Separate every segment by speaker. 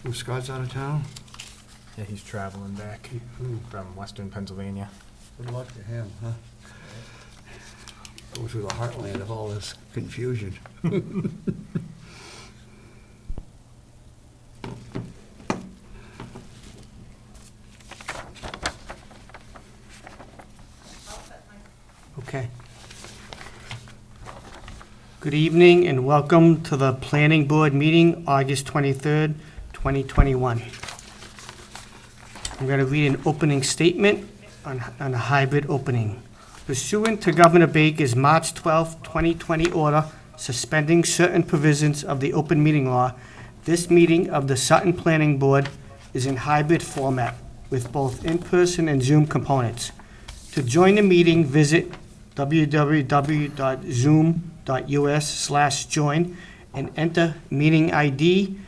Speaker 1: Scott's out of town?
Speaker 2: Yeah, he's traveling back
Speaker 1: Hmm.
Speaker 2: from Western Pennsylvania.
Speaker 1: Good luck to him, huh? Go through the heartland of all this confusion.
Speaker 3: Okay. Good evening and welcome to the Planning Board meeting, August 23rd, 2021. I'm going to read an opening statement on a hybrid opening. Pursuant to Governor Baker's March 12, 2020 order suspending certain provisions of the open meeting law, this meeting of the Sutton Planning Board is in hybrid format with both in-person and Zoom components. To join the meeting, visit www.zoom.us/join and enter meeting ID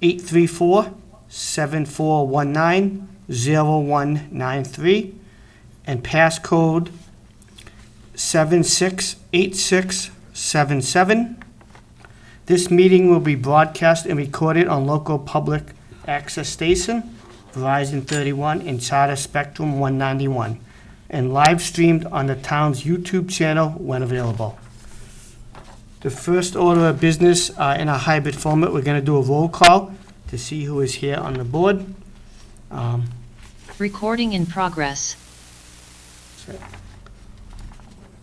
Speaker 3: 834-7419-0193 and passcode 768677. This meeting will be broadcast and recorded on local public access station, Verizon 31 and Charter Spectrum 191, and live streamed on the town's YouTube channel when available. The first order of business in a hybrid format, we're going to do a roll call to see who is here on the board.
Speaker 4: Recording in progress.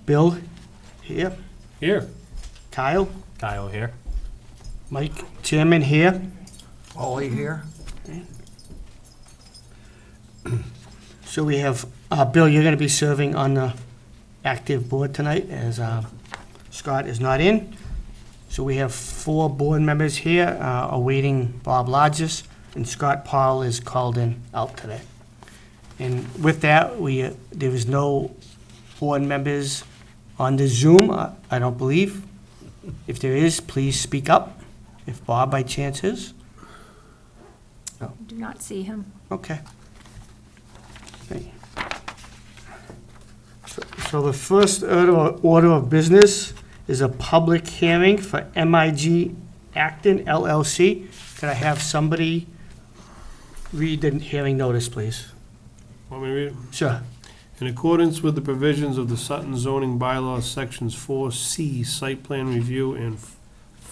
Speaker 3: Bill, here.
Speaker 2: Here.
Speaker 3: Kyle,
Speaker 2: Kyle here.
Speaker 3: Mike, Chairman, here.
Speaker 1: Ollie here?
Speaker 3: So we have, Bill, you're going to be serving on the active board tonight as Scott is not in. So we have 4 board members here awaiting Bob Lodges, and Scott Paul is called in out today. And with that, there is no board members on the Zoom, I don't believe. If there is, please speak up. If Bob by chance is.
Speaker 5: Do not see him.
Speaker 3: Okay. Okay. So the first order of business is a public hearing for MIG Acton LLC. Could I have somebody read the hearing notice, please?
Speaker 6: Want me to read it?
Speaker 3: Sure.
Speaker 6: In accordance with the provisions of the Sutton zoning bylaws, sections 4C, site plan review, and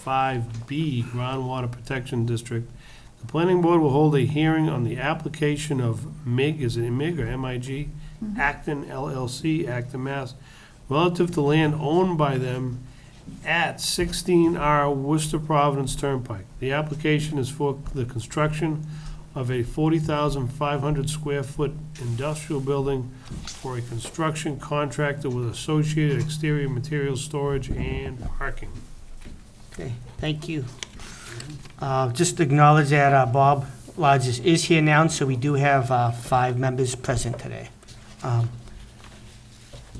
Speaker 6: 5B, groundwater protection district, the planning board will hold a hearing on the application of MIG, is it MIG or MIG? Acton LLC, Acton, Mass, relative to land owned by them at 16R Worcester Providence Turnpike. The application is for the construction of a 40,500 square foot industrial building for a construction contractor with associated exterior material storage and parking.
Speaker 3: Okay, thank you. Just acknowledge that Bob Lodges is here now, so we do have 5 members present today.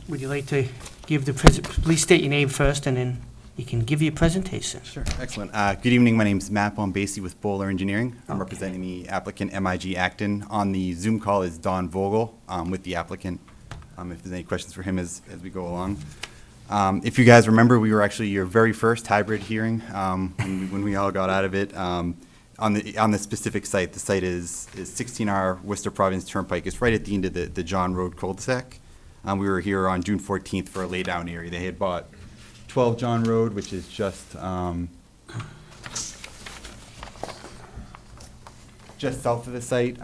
Speaker 3: Would you like to give please state your name first, and then you can give your presentation.
Speaker 7: Sure, excellent. Good evening, my name's Matt Bombasi with Bowler Engineering. I'm
Speaker 3: Okay.
Speaker 7: representing the applicant MIG Acton. On the Zoom call is Don Vogel with the applicant, if there's any questions for him as we go along. If you guys remember, we were actually your very first hybrid hearing when we all got out of it. On the specific site, the site is 16R Worcester Providence Turnpike. It's right at the end of the John Road cul-de-sac. We were here on June 14th for a laydown area. They had bought 12 John Road, which is just south of the site.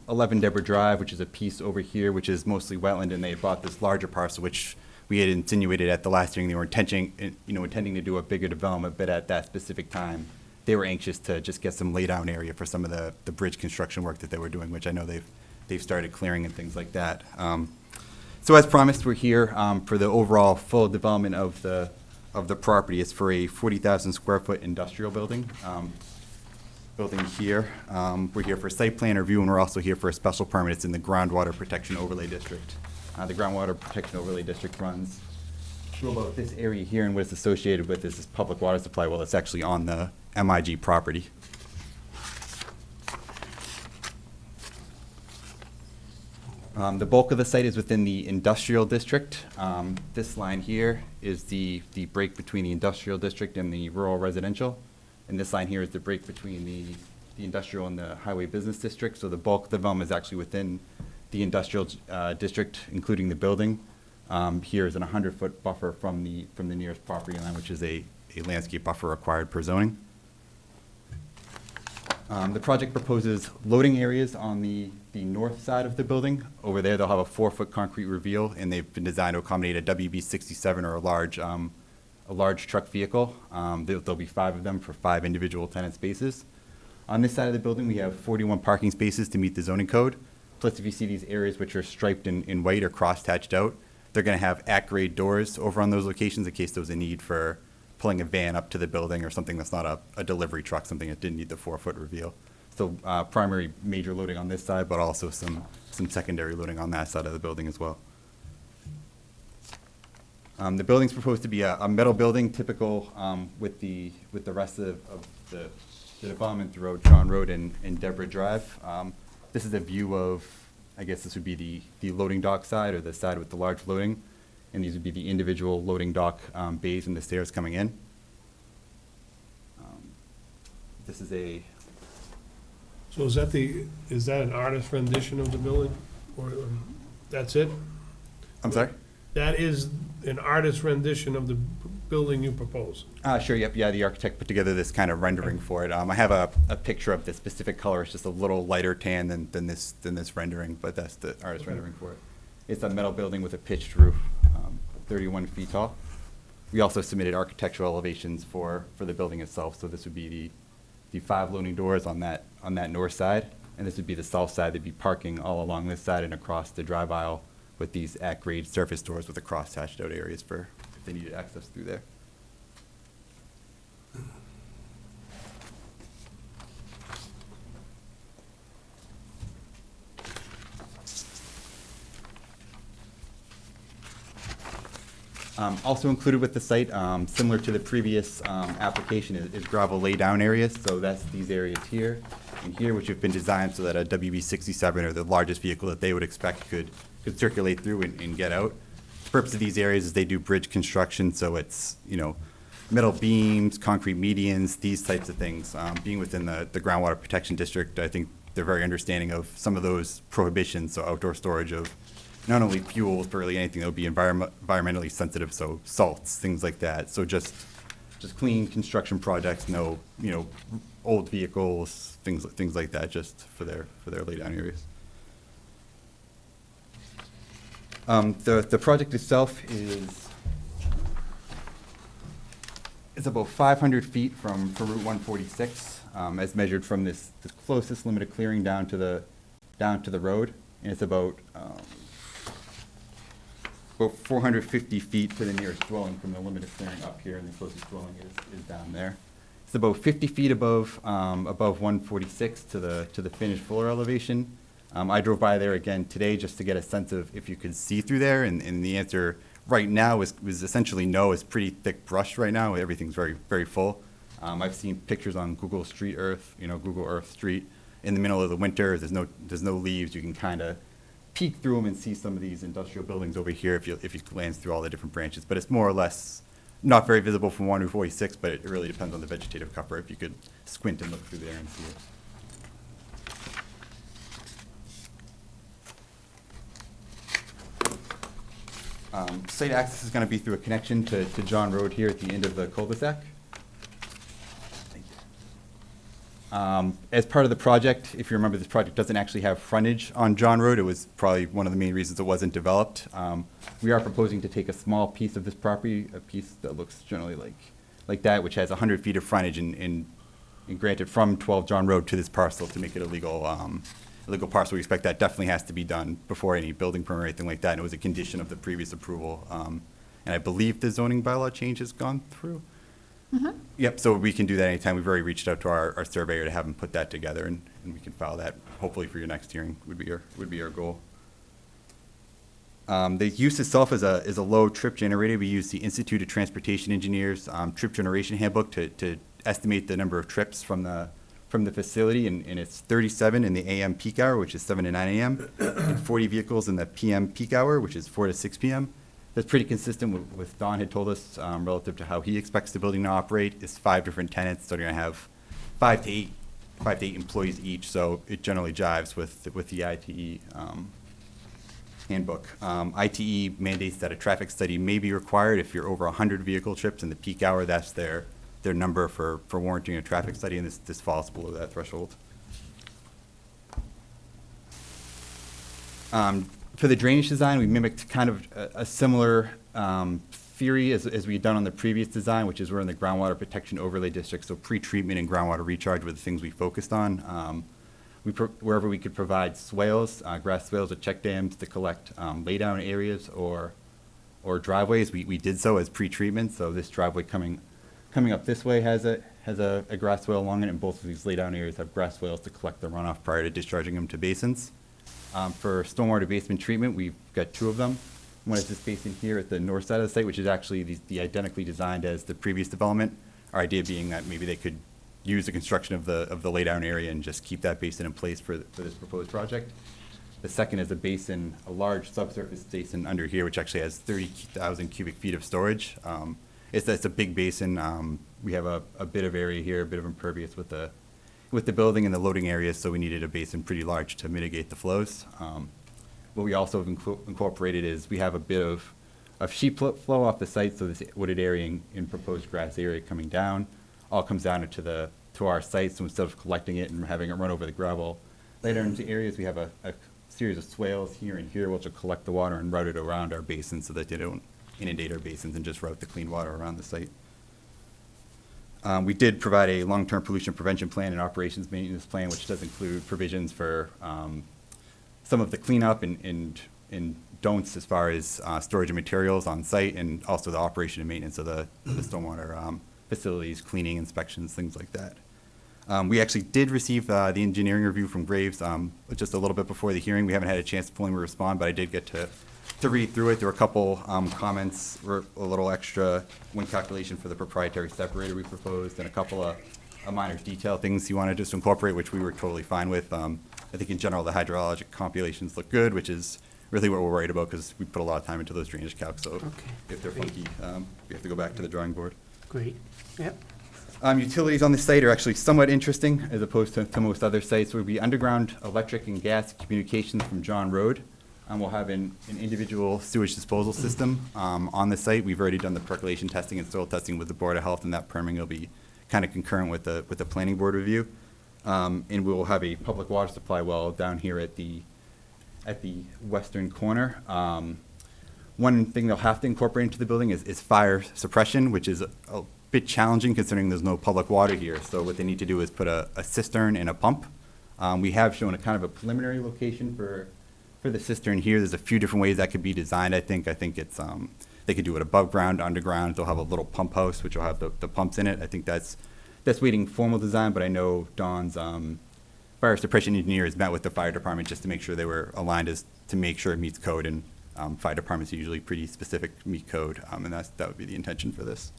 Speaker 7: 11 Deborah Drive, which is a piece over here, which is mostly wetland, and they had bought this larger parcel, which we had insinuated at the last hearing they were intending to do a bigger development, but at that specific time, they were anxious to just get some laydown area for some of the bridge construction work that they were doing, which I know they've started clearing and things like that. So as promised, we're here for the overall full development of the property. It's for a 40,000 square foot industrial building. Building here. We're here for site plan review, and we're also here for a special permit. It's in the Groundwater Protection Overlay District. The Groundwater Protection Overlay District runs through about this area here, and what it's associated with is this public water supply. Well, it's actually on the MIG property. The bulk of the site is within the industrial district. This line here is the break between the industrial district and the rural residential. And this line here is the break between the the industrial and the highway business district, so the bulk of the development is actually within the industrial district, including the building. Here is an 100-foot buffer from the nearest property line, which is a landscape buffer required per zoning. The project proposes loading areas on the north side of the building. Over there, they'll have a 4-foot concrete reveal, and they've been designed to accommodate a WB67 or a large truck vehicle. There'll be 5 of them for 5 individual tenant spaces. On this side of the building, we have 41 parking spaces to meet the zoning code. Plus, if you see these areas which are striped in white or cross-hatched out, they're going to have at-grade doors over on those locations in case there was a need for pulling a van up to the building or something that's not a delivery truck, something that didn't need the 4-foot reveal. So primary major loading on this side, but also some secondary loading on that side of the building as well. The building's proposed to be a metal building, typical with the rest of the development throughout John Road and Deborah Drive. This is a view of, I guess this would be the loading dock side or the side with the large loading. And these would be the individual loading dock bays and the stairs coming in. This is a,
Speaker 6: So is that an artist rendition of the building, or that's it?
Speaker 7: I'm sorry?
Speaker 6: That is an artist rendition of the building you propose?
Speaker 7: Sure, yep, yeah, the architect put together this kind of rendering for it. I have a picture of the specific color, it's just a little lighter tan than this rendering, but that's the artist rendering for it. It's a metal building with a pitched roof, 31 feet tall. We also submitted architectural elevations for the building itself, so this would be the 5 loading doors on that north side, and this would be the south side. They'd be parking all along this side and across the drive aisle with these at-grade surface doors with the cross-hatched out areas for if they needed access through there. Also included with the site, similar to the previous application, is gravel laydown areas. So that's these areas here and here, which have been designed so that a WB67 or the largest vehicle that they would expect could circulate through and get out. The purpose of these areas is they do bridge construction, so it's, metal beams, concrete medians, these types of things. Being within the Groundwater Protection District, I think they're very understanding of some of those prohibitions, so outdoor storage of not only fuels, but really anything that would be environmentally sensitive, so salts, things like that. So just clean construction projects, no, old vehicles, things like that, just for their laydown areas. The project itself is about 500 feet from Route 146, as measured from this closest limit of clearing down to the road, and it's about 450 feet to the nearest dwelling from the limit of clearing up here, and the closest dwelling is down there. It's about 50 feet above 146 to the finished floor elevation. I drove by there again today just to get a sense of if you could see through there, and the answer right now was essentially no. It's pretty thick brush right now. Everything's very, very full. I've seen pictures on Google Street Earth, Google Earth Street. In the middle of the winter, there's no leaves. You can kind of peek through them and see some of these industrial buildings over here if you glance through all the different branches. But it's more or less not very visible from 146, but it really depends on the vegetative cover if you could squint and look through there and see it. Site access is going to be through a connection to John Road here at the end of the cul-de-sac. Thank you. As part of the project, if you remember, this project doesn't actually have frontage on John Road. It was probably one of the main reasons it wasn't developed. We are proposing to take a small piece of this property, a piece that looks generally like that, which has 100 feet of frontage and granted from 12 John Road to this parcel to make it a legal parcel. We expect that definitely has to be done before any building permit or anything like that, and it was a condition of the previous approval. And I believe the zoning bylaw change has gone through.
Speaker 5: Mm-hmm.
Speaker 7: Yep, so we can do that anytime. We've already reached out to our surveyor to have him put that together, and we can file that hopefully for your next hearing would be our goal. The use itself is a low trip generator. We use the Institute of Transportation Engineers trip generation handbook to estimate the number of trips from the facility, and it's 37 in the AM peak hour, which is 7 to 9 a.m., and 40 vehicles in the PM peak hour, which is 4 to 6 p.m. That's pretty consistent with what Don had told us relative to how he expects the building to operate. It's 5 different tenants, so you're going to have 5 to 5 to 8 employees each, so it generally jives with the ITE handbook. ITE mandates that a traffic study may be required if you're over 100 vehicle trips in the peak hour. That's their number for warranting a traffic study, and this falls below that threshold. For the drainage design, we mimicked kind of a similar theory as we had done on the previous design, which is we're in the groundwater protection overlay district, so pre-treatment and groundwater recharge were the things we focused on. Wherever we could provide swales, grass swales or check dams to collect laydown areas or driveways, we did so as pre-treatment. So this driveway coming up this way has a grass swale along it, and both of these laydown areas have grass swales to collect the runoff prior to discharging them to basins. For stormwater basement treatment, we've got 2 of them. One is this basin here at the north side of the site, which is actually the identically designed as the previous development. Our idea being that maybe they could use the construction of the laydown area and just keep that basin in place for this proposed project. The second is a large subsurface basin under here, which actually has 30,000 cubic feet of storage. It's a big basin. We have a bit of area here, a bit of impervious with the building and the loading areas, so we needed a basin pretty large to mitigate the flows. What we also have incorporated is we have a bit of sheet flow off the site, so this wooded area in proposed grass area coming down all comes down to our site. So instead of collecting it and having it run over the gravel later into areas, we have a series of swales here and here, which will collect the water and route it around our basin so that they don't inundate our basins and just route the clean water around the site. We did provide a long-term pollution prevention plan and operations maintenance plan, which does include provisions for some of the cleanup and don'ts as far as storage of materials on site, and also the operation and maintenance of the stormwater facilities, cleaning, inspections, things like that. We actually did receive the engineering review from Graves just a little bit before the hearing. We haven't had a chance to fully respond, but I did get to read through it. There were a couple comments, a little extra wind calculation for the proprietary separator we proposed, and a couple of minor detail things he wanted us to incorporate, which we were totally fine with. I think in general the hydrologic computations look good, which is really what we're worried about because we put a lot of time into those drainage calcs. So if they're funky, we have to go back to the drawing board.
Speaker 3: Great, yep.
Speaker 7: Utilities on this site are actually somewhat interesting as opposed to most other sites. We'll be underground electric and gas communications from John Road. We'll have an individual sewage disposal system on the site. We've already done the percolation testing and soil testing with the Board of Health, and that permitting will be kind of concurrent with the planning board review. And we will have a public water supply well down here at the western corner. One thing they'll have to incorporate into the building is fire suppression, which is a bit challenging considering there's no public water here. So what they need to do is put a cistern and a pump. We have shown a kind of a preliminary location for the cistern here. There's a few different ways that could be designed. I think it's they could do it above ground, underground. They'll have a little pump house which will have the pumps in it. I think that's waiting formal design, but I know Don's fire suppression engineer has met with the fire department just to make sure they were aligned as to make sure it meets code, and fire departments are usually pretty specific meet code, and that would be the intention for this.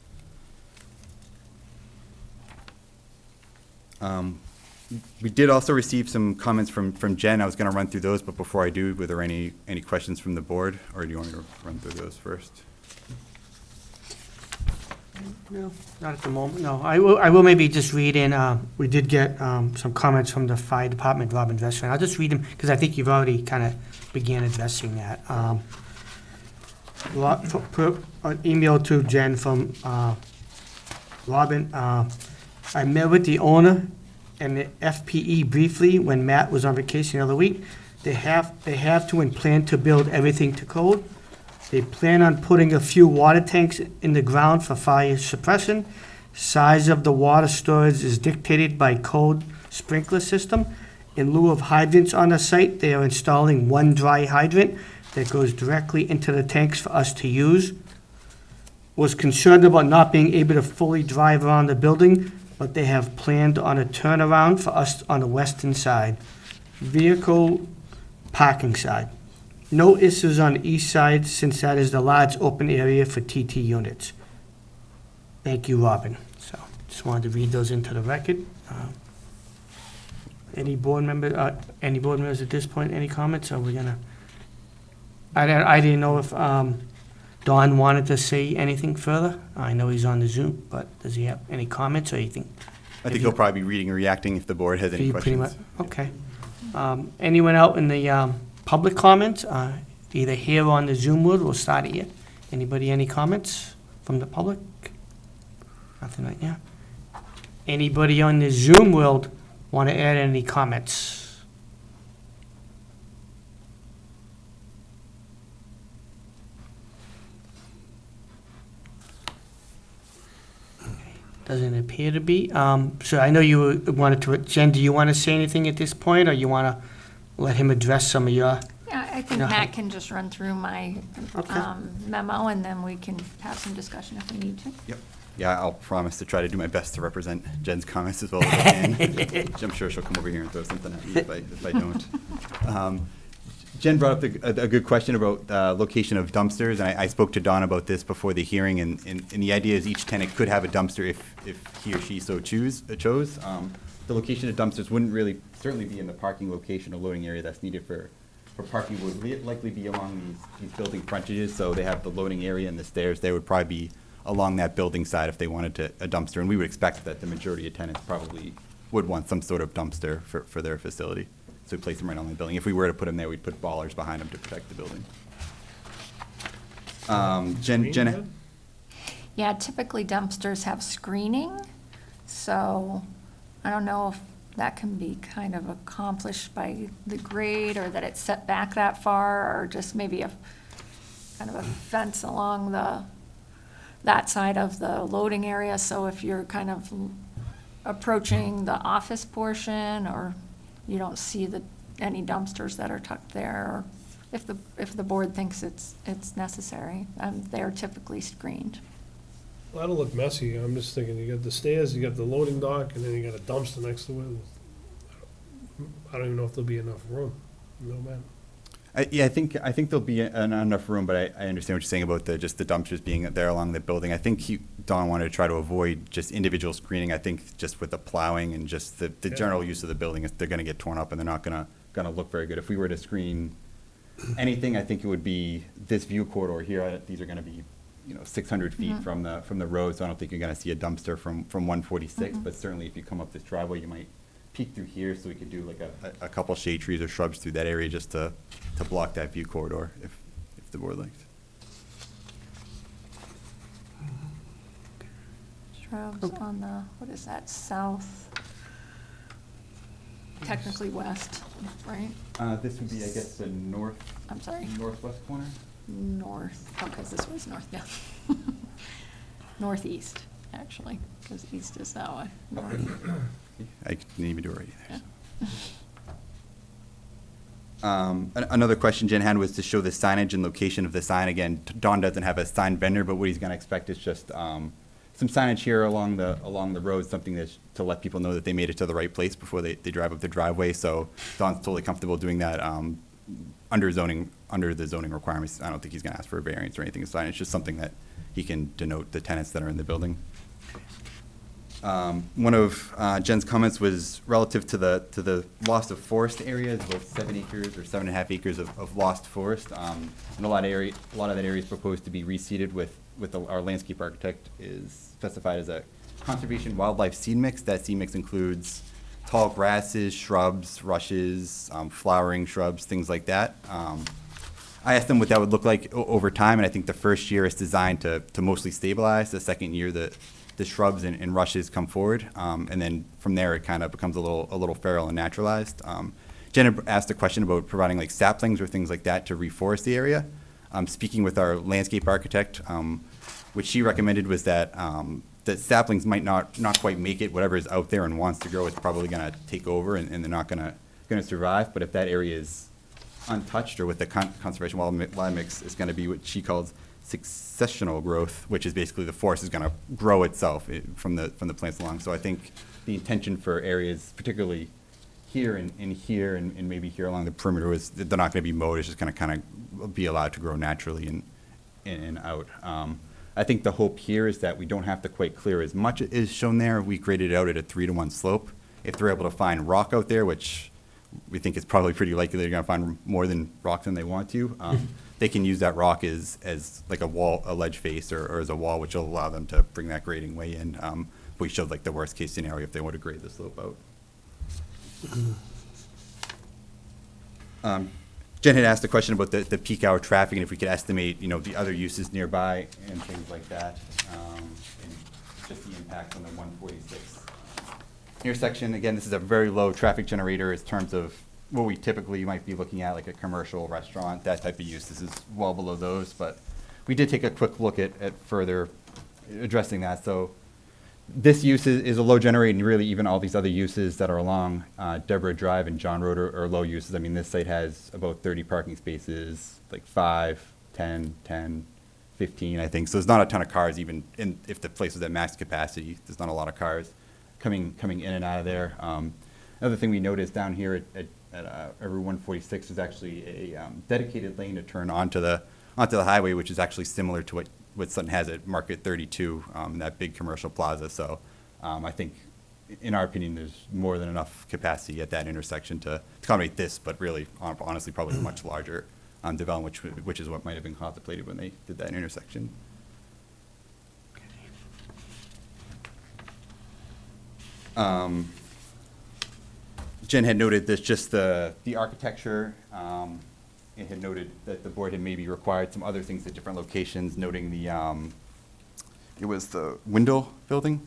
Speaker 7: We did also receive some comments from Jen. I was going to run through those, but before I do, were there any questions from the board, or do you want me to run through those first?
Speaker 3: No, not at the moment, no. I will maybe just read in, we did get some comments from the fire department, Robin Vestron. I'll just read them, because I think you've already kind of began addressing that. An email to Jen from Robin. I met with the owner and the FPE briefly when Matt was on vacation the other week. They have to and plan to build everything to code. They plan on putting a few water tanks in the ground for fire suppression. Size of the water storage is dictated by code sprinkler system. In lieu of hydrants on the site, they are installing one dry hydrant that goes directly into the tanks for us to use. Was concerned about not being able to fully drive around the building, but they have planned on a turnaround for us on the western side. Vehicle parking side. No issues on the east side since that is the large open area for TT units. Thank you, Robin. So just wanted to read those into the record. Any board members at this point, any comments? Are we gonna? I didn't know if Don wanted to say anything further. I know he's on the Zoom, but does he have any comments or anything?
Speaker 7: I think he'll probably be reading and reacting if the board has any
Speaker 3: You pretty
Speaker 7: questions.
Speaker 3: much, okay. Anyone out in the public comments, either here or on the Zoom world? We'll start here. Anybody, any comments from the public? Nothing right now. Anybody on the Zoom world want to add any comments? Doesn't appear to be. So I know you wanted to, Jen, do you want to say anything at this point, or you want to let him address some of your?
Speaker 5: Yeah, I think
Speaker 3: No.
Speaker 5: Matt can just run through my
Speaker 3: Okay.
Speaker 5: memo, and then we can have some discussion if we need to.
Speaker 7: Yep. Yeah, I'll promise to try to do my best to represent Jen's comments as well as I can. I'm sure she'll come over here and throw something at me if I don't. Jen brought up a good question about location of dumpsters, and I spoke to Don about this before the hearing, and the idea is each tenant could have a dumpster if he or she so chose. The location of dumpsters wouldn't really certainly be in the parking location or loading area that's needed for parking, would likely be along these building frontages, so they have the loading area and the stairs. They would probably be along that building side if they wanted a dumpster, and we would expect that the majority of tenants probably would want some sort of dumpster for their facility. So we place them right on the building. If we were to put them there, we'd put ballers behind them to protect the building. Jen,
Speaker 5: Yeah, typically dumpsters have screening, so I don't know if that can be kind of accomplished by the grade, or that it's set back that far, or just maybe a kind of a fence along that side of the loading area, so if you're kind of approaching the office portion, or you don't see any dumpsters that are tucked there, or if the board thinks it's necessary, they're typically screened.
Speaker 6: Well, that'll look messy. I'm just thinking, you got the stairs, you got the loading dock, and then you got a dumpster next to it. I don't even know if there'll be enough room. No, man.
Speaker 7: I think there'll be enough room, but I understand what you're saying about just the dumpsters being there along the building. I think Don wanted to try to avoid just individual screening. I think just with the plowing and just the general use of the building, they're gonna get torn up and they're not gonna look very good. If we were to screen anything, I think it would be this view corridor here. These are gonna be, 600 feet from the road, so I don't think you're gonna see a dumpster from 146, but certainly if you come up this driveway, you might peek through here, so we could do like a couple shade trees or shrubs through that area just to block that view corridor if the board likes.
Speaker 5: Shrubs on the, what is that, south, technically west, right?
Speaker 7: This would be, I guess, the
Speaker 5: I'm sorry,
Speaker 7: northwest corner?
Speaker 5: north, because this was north, yeah. Northeast, actually, because east is that way. North.
Speaker 7: I didn't even do it right
Speaker 5: Yeah.
Speaker 7: either. Another question Jen had was to show the signage and location of the sign. Again, Don doesn't have a sign vendor, but what he's gonna expect is just some signage here along the road, something to let people know that they made it to the right place before they drive up the driveway. So Don's totally comfortable doing that under the zoning requirements. I don't think he's gonna ask for a variance or anything to sign. It's just something that he can denote the tenants that are in the building. One of Jen's comments was relative to the loss of forest areas, about 7 acres or 7.5 acres of lost forest. And a lot of that area is proposed to be reseeded with our landscape architect is specified as a conservation wildlife seed mix. That seed mix includes tall grasses, shrubs, rushes, flowering shrubs, things like that. I asked them what that would look like over time, and I think the first year is designed to mostly stabilize. The second year, the shrubs and rushes come forward, and then from there, it kind of becomes a little feral and naturalized. Jen had asked a question about providing like saplings or things like that to reforest the area. Speaking with our landscape architect, what she recommended was that that saplings might not quite make it. Whatever is out there and wants to grow is probably going to take over, and they're not going to survive. But if that area is untouched, or with the conservation wildlife mix, is going to be what she calls successional growth, which is basically the forest is going to grow itself from the plants along. So I think the intention for areas, particularly here and here and maybe here along the perimeter, is that they're not going to be mowed. It's just going to kind of be allowed to grow naturally in and out. I think the hope here is that we don't have to quite clear as much as shown there. We graded it out at a 3-to-1 slope. If they're able to find rock out there, which we think it's probably pretty likely they're going to find more than rock than they want to, they can use that rock as like a wall, a ledge face, or as a wall, which will allow them to bring that grading way in. we showed like the worst case scenario if they were to grade the slope out. Jen had asked a question about the peak hour traffic and if we could estimate, you know, the other uses nearby and things like that, and just the impact on the 146 intersection. Again, this is a very low traffic generator in terms of what we typically might be looking at, like a commercial restaurant, that type of use. This is well below those, but we did take a quick look at further addressing that. So this use is a low generator, and really even all these other uses that are along Deborah Drive and John Road are low uses. I mean, this site has about 30 parking spaces, like 5, 10, 15, I think. So there's not a ton of cars, even if the place was at max capacity. There's not a lot of cars coming in and out of there. Another thing we noticed down here at Route 146 is actually a dedicated lane to turn onto the highway, which is actually similar to what Sutton has at Market 32, that big commercial plaza. So I think, in our opinion, there's more than enough capacity at that intersection to accommodate this, but really, honestly, probably a much larger development, which is what might have been contemplated when they did that intersection. Jen had noted that just the architecture, it had noted that the board had maybe required some other things at different locations, noting it was the Windle building?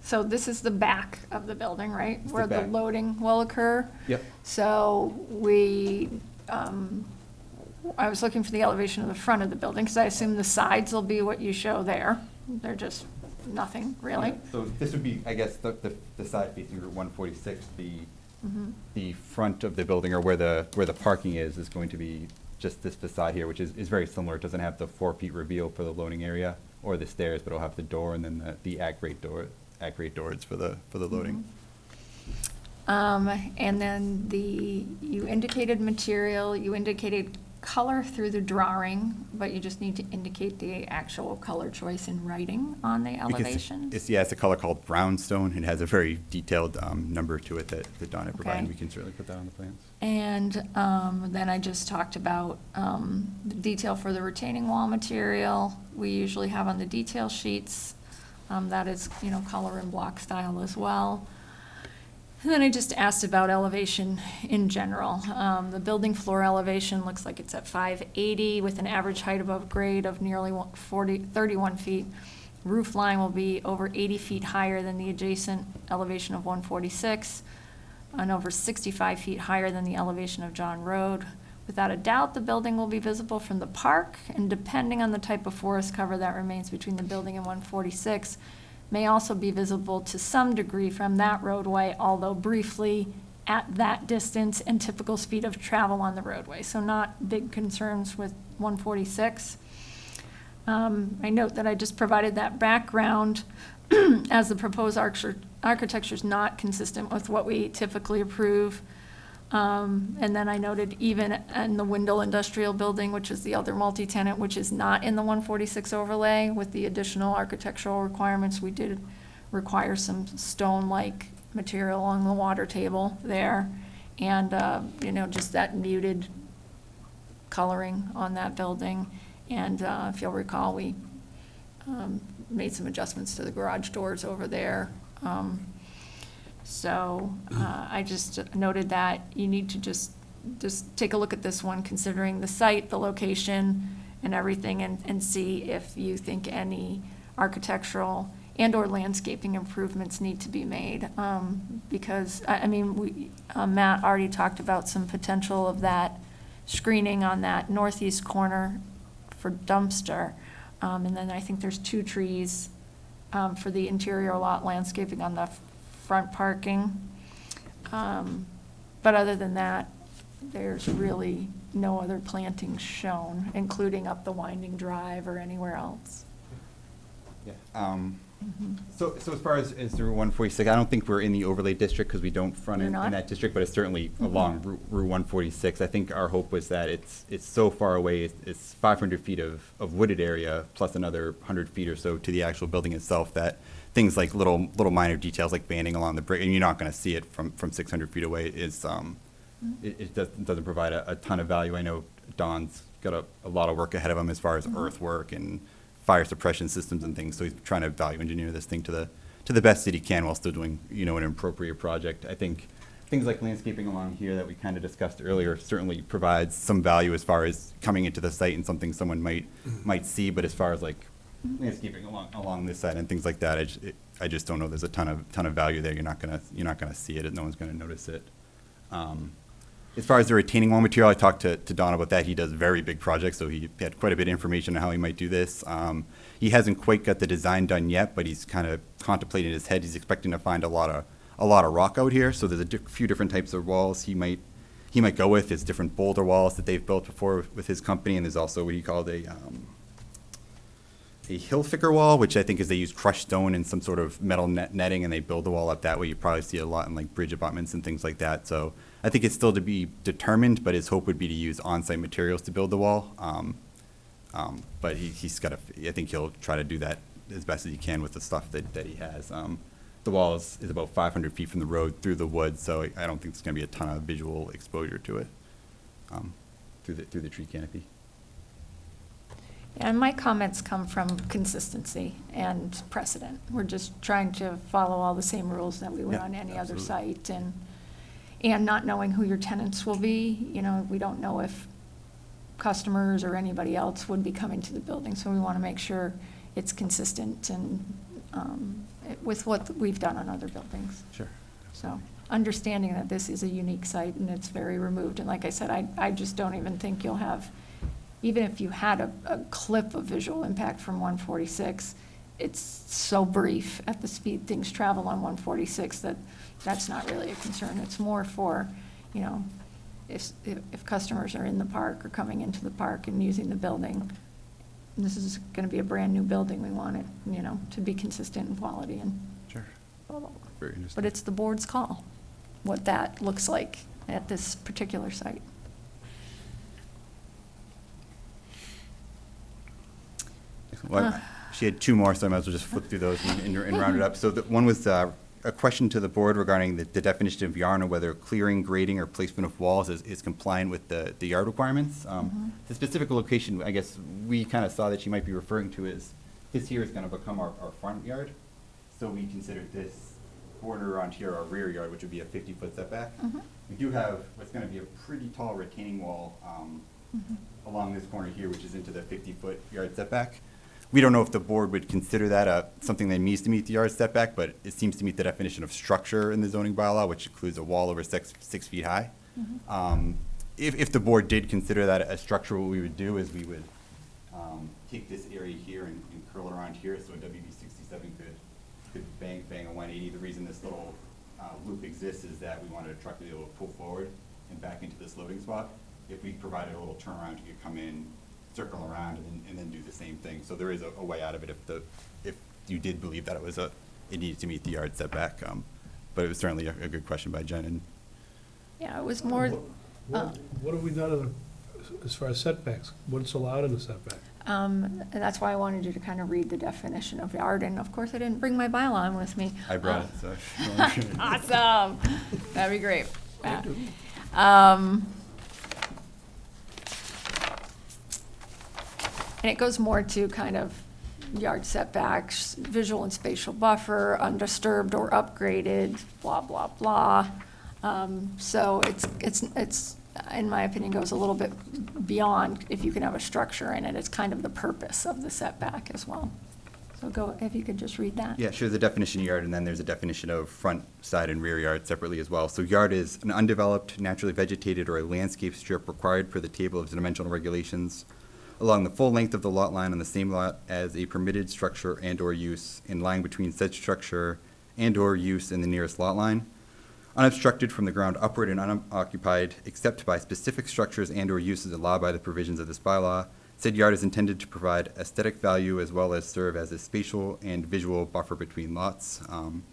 Speaker 5: So this is the back of the building, right?
Speaker 7: It's the
Speaker 5: Where the
Speaker 7: back.
Speaker 5: loading will occur?
Speaker 7: Yep.
Speaker 5: So I was looking for the elevation of the front of the building, because I assume the sides will be what you show there. They're just nothing, really?
Speaker 7: Yeah, so this would be, I guess, the side facing Route 146, the front of the building, or where the parking is going to be just this facade here, which is very similar. It doesn't have the 4-feet reveal for the loading area or the stairs, but it'll have the door and then the at-grade doors for the loading.
Speaker 5: And then you indicated material, you indicated color through the drawing, but you just need to indicate the actual color choice in writing on the elevation.
Speaker 7: It's a color called brownstone. It has a very detailed number to it that Don had provided.
Speaker 5: Okay.
Speaker 7: We can certainly put that on the plans.
Speaker 5: And then I just talked about the detail for the retaining wall material. We usually have on the detail sheets. That is, color and block style as well. And then I just asked about elevation in general. The building floor elevation looks like it's at 580 with an average height above grade of nearly 31 feet. Roof line will be over 80 feet higher than the adjacent elevation of 146 and over 65 feet higher than the elevation of John Road. Without a doubt, the building will be visible from the park, and depending on the type of forest cover that remains between the building and 146, may also be visible to some degree from that roadway, although briefly at that distance and typical speed of travel on the roadway. So not big concerns with 146. I note that I just provided that background as the proposed architecture is not consistent with what we typically approve. And then I noted even in the Windle Industrial Building, which is the other multi-tenant, which is not in the 146 overlay, with the additional architectural requirements, we did require some stone-like material along the water table there. And, just that muted coloring on that building. And if you'll recall, we made some adjustments to the garage doors over there. So I just noted that you need to just take a look at this one, considering the site, the location, and everything, and see if you think any architectural and/or landscaping improvements need to be made. Because, Matt already talked about some potential of that screening on that northeast corner for dumpster. And then I think there's 2 trees for the interior lot landscaping on the front parking. But other than that, there's really no other plantings shown, including up the winding drive or anywhere else.
Speaker 7: Yeah. So as far as the Route 146, I don't think we're in the overlay district because we don't front
Speaker 5: You're
Speaker 7: in
Speaker 5: not?
Speaker 7: that district, but it's certainly along Route 146. I think our hope was that it's so far away, it's 500 feet of wooded area plus another 100 feet or so to the actual building itself, that things like little minor details like banding along the brick, and you're not going to see it from 600 feet away, it doesn't provide a ton of value. I know Don's got a lot of work ahead of him as far as earthwork and fire suppression systems and things. So he's trying to value engineer this thing to the best that he can while still doing, you know, an appropriate project. I think things like landscaping along here that we kind of discussed earlier certainly provides some value as far as coming into the site and something someone might see. But as far as like landscaping along this side and things like that, I just don't know. There's a ton of value there. You're not gonna see it. No one's gonna notice it. As far as the retaining wall material, I talked to Don about that. He does very big projects, so he had quite a bit of information on how he might do this. He hasn't quite got the design done yet, but he's kind of contemplating in his head. He's expecting to find a lot of rock out here. So there's a few different types of walls he might go with. There's different boulder walls that they've built before with his company, and there's also what he called a hill thicker wall, which I think is they use crushed stone and some sort of metal netting, and they build the wall up that way. You probably see a lot in like bridge abutments and things like that. So I think it's still to be determined, but his hope would be to use on-site materials to build the wall. But he's got I think he'll try to do that as best as he can with the stuff that he has. The wall is about 500 feet from the road through the woods, so I don't think there's going to be a ton of visual exposure to it through the tree canopy.
Speaker 5: And my comments come from consistency and precedent. We're just trying to follow all the same rules that we would
Speaker 7: Yeah,
Speaker 5: on any other
Speaker 7: absolutely.
Speaker 5: site, and not knowing who your tenants will be. You know, we don't know if customers or anybody else would be coming to the building, so we want to make sure it's consistent and with what we've done on other buildings.
Speaker 7: Sure.
Speaker 5: So, understanding that this is a unique site and it's very removed, and like I said, I just don't even think you'll have, even if you had a clip of visual impact from 146, it's so brief at the speed things travel on 146 that that's not really a concern. It's more for, you know, if customers are in the park or coming into the park and using the building, this is going to be a brand-new building. We want it, you know, to be consistent in quality and
Speaker 7: Sure.
Speaker 5: blah, blah, blah.
Speaker 7: Very interesting.
Speaker 5: But it's the board's call, what that looks like at this particular site.
Speaker 7: Well, she had two more, so I might as well just flip through those and round it up. So one was a question to the board regarding the definition of yard and whether clearing, grading, or placement of walls is compliant with the yard requirements. The specific location, I guess, we kind of saw that she might be referring to is, this here is going to become our front yard. So we considered this border around here our rear yard, which would be a 50-foot setback. We do have what's going to be a pretty tall retaining wall along this corner here, which is into the 50-foot yard setback. We don't know if the board would consider that something that needs to meet the yard setback, but it seems to meet the definition of structure in the zoning bylaw, which includes a wall over 6 feet high. If the board did consider that a structure, what we would do is we would take this area here and curl it around here, so a WB67 could bang a 180. The reason this little loop exists is that we wanted a truck to be able to pull forward and back into this loading spot. If we provided a little turnaround, you could come in, circle around, and then do the same thing. So there is a way out of it if you did believe that it needed to meet the yard setback. But it was certainly a good question by Jen. And
Speaker 5: Yeah, it was more,
Speaker 6: What have we done as far as setbacks? What's allowed in the setback?
Speaker 5: and that's why I wanted you to kind of read the definition of yard, and of course, I didn't bring my bylaw in with me.
Speaker 7: I brought it, so.
Speaker 5: Awesome, that'd be great. Yeah. And it goes more to kind of yard setbacks, visual and spatial buffer, undisturbed or upgraded, blah, blah, blah. So it's, in my opinion, goes a little bit beyond if you can have a structure in it. It's kind of the purpose of the setback as well. So go, if you could just read that.
Speaker 7: Yeah, sure, the definition of yard, and then there's a definition of front, side, and rear yard separately as well. So yard is an undeveloped, naturally vegetated, or a landscape strip required per the table of dimensional regulations along the full length of the lot line on the same lot as a permitted structure and/or use, in lying between said structure and/or use in the nearest lot line, unobstructed from the ground upward and unoccupied except by specific structures and/or uses allowed by the provisions of this bylaw. Said yard is intended to provide aesthetic value as well as serve as a spatial and visual buffer between lots. And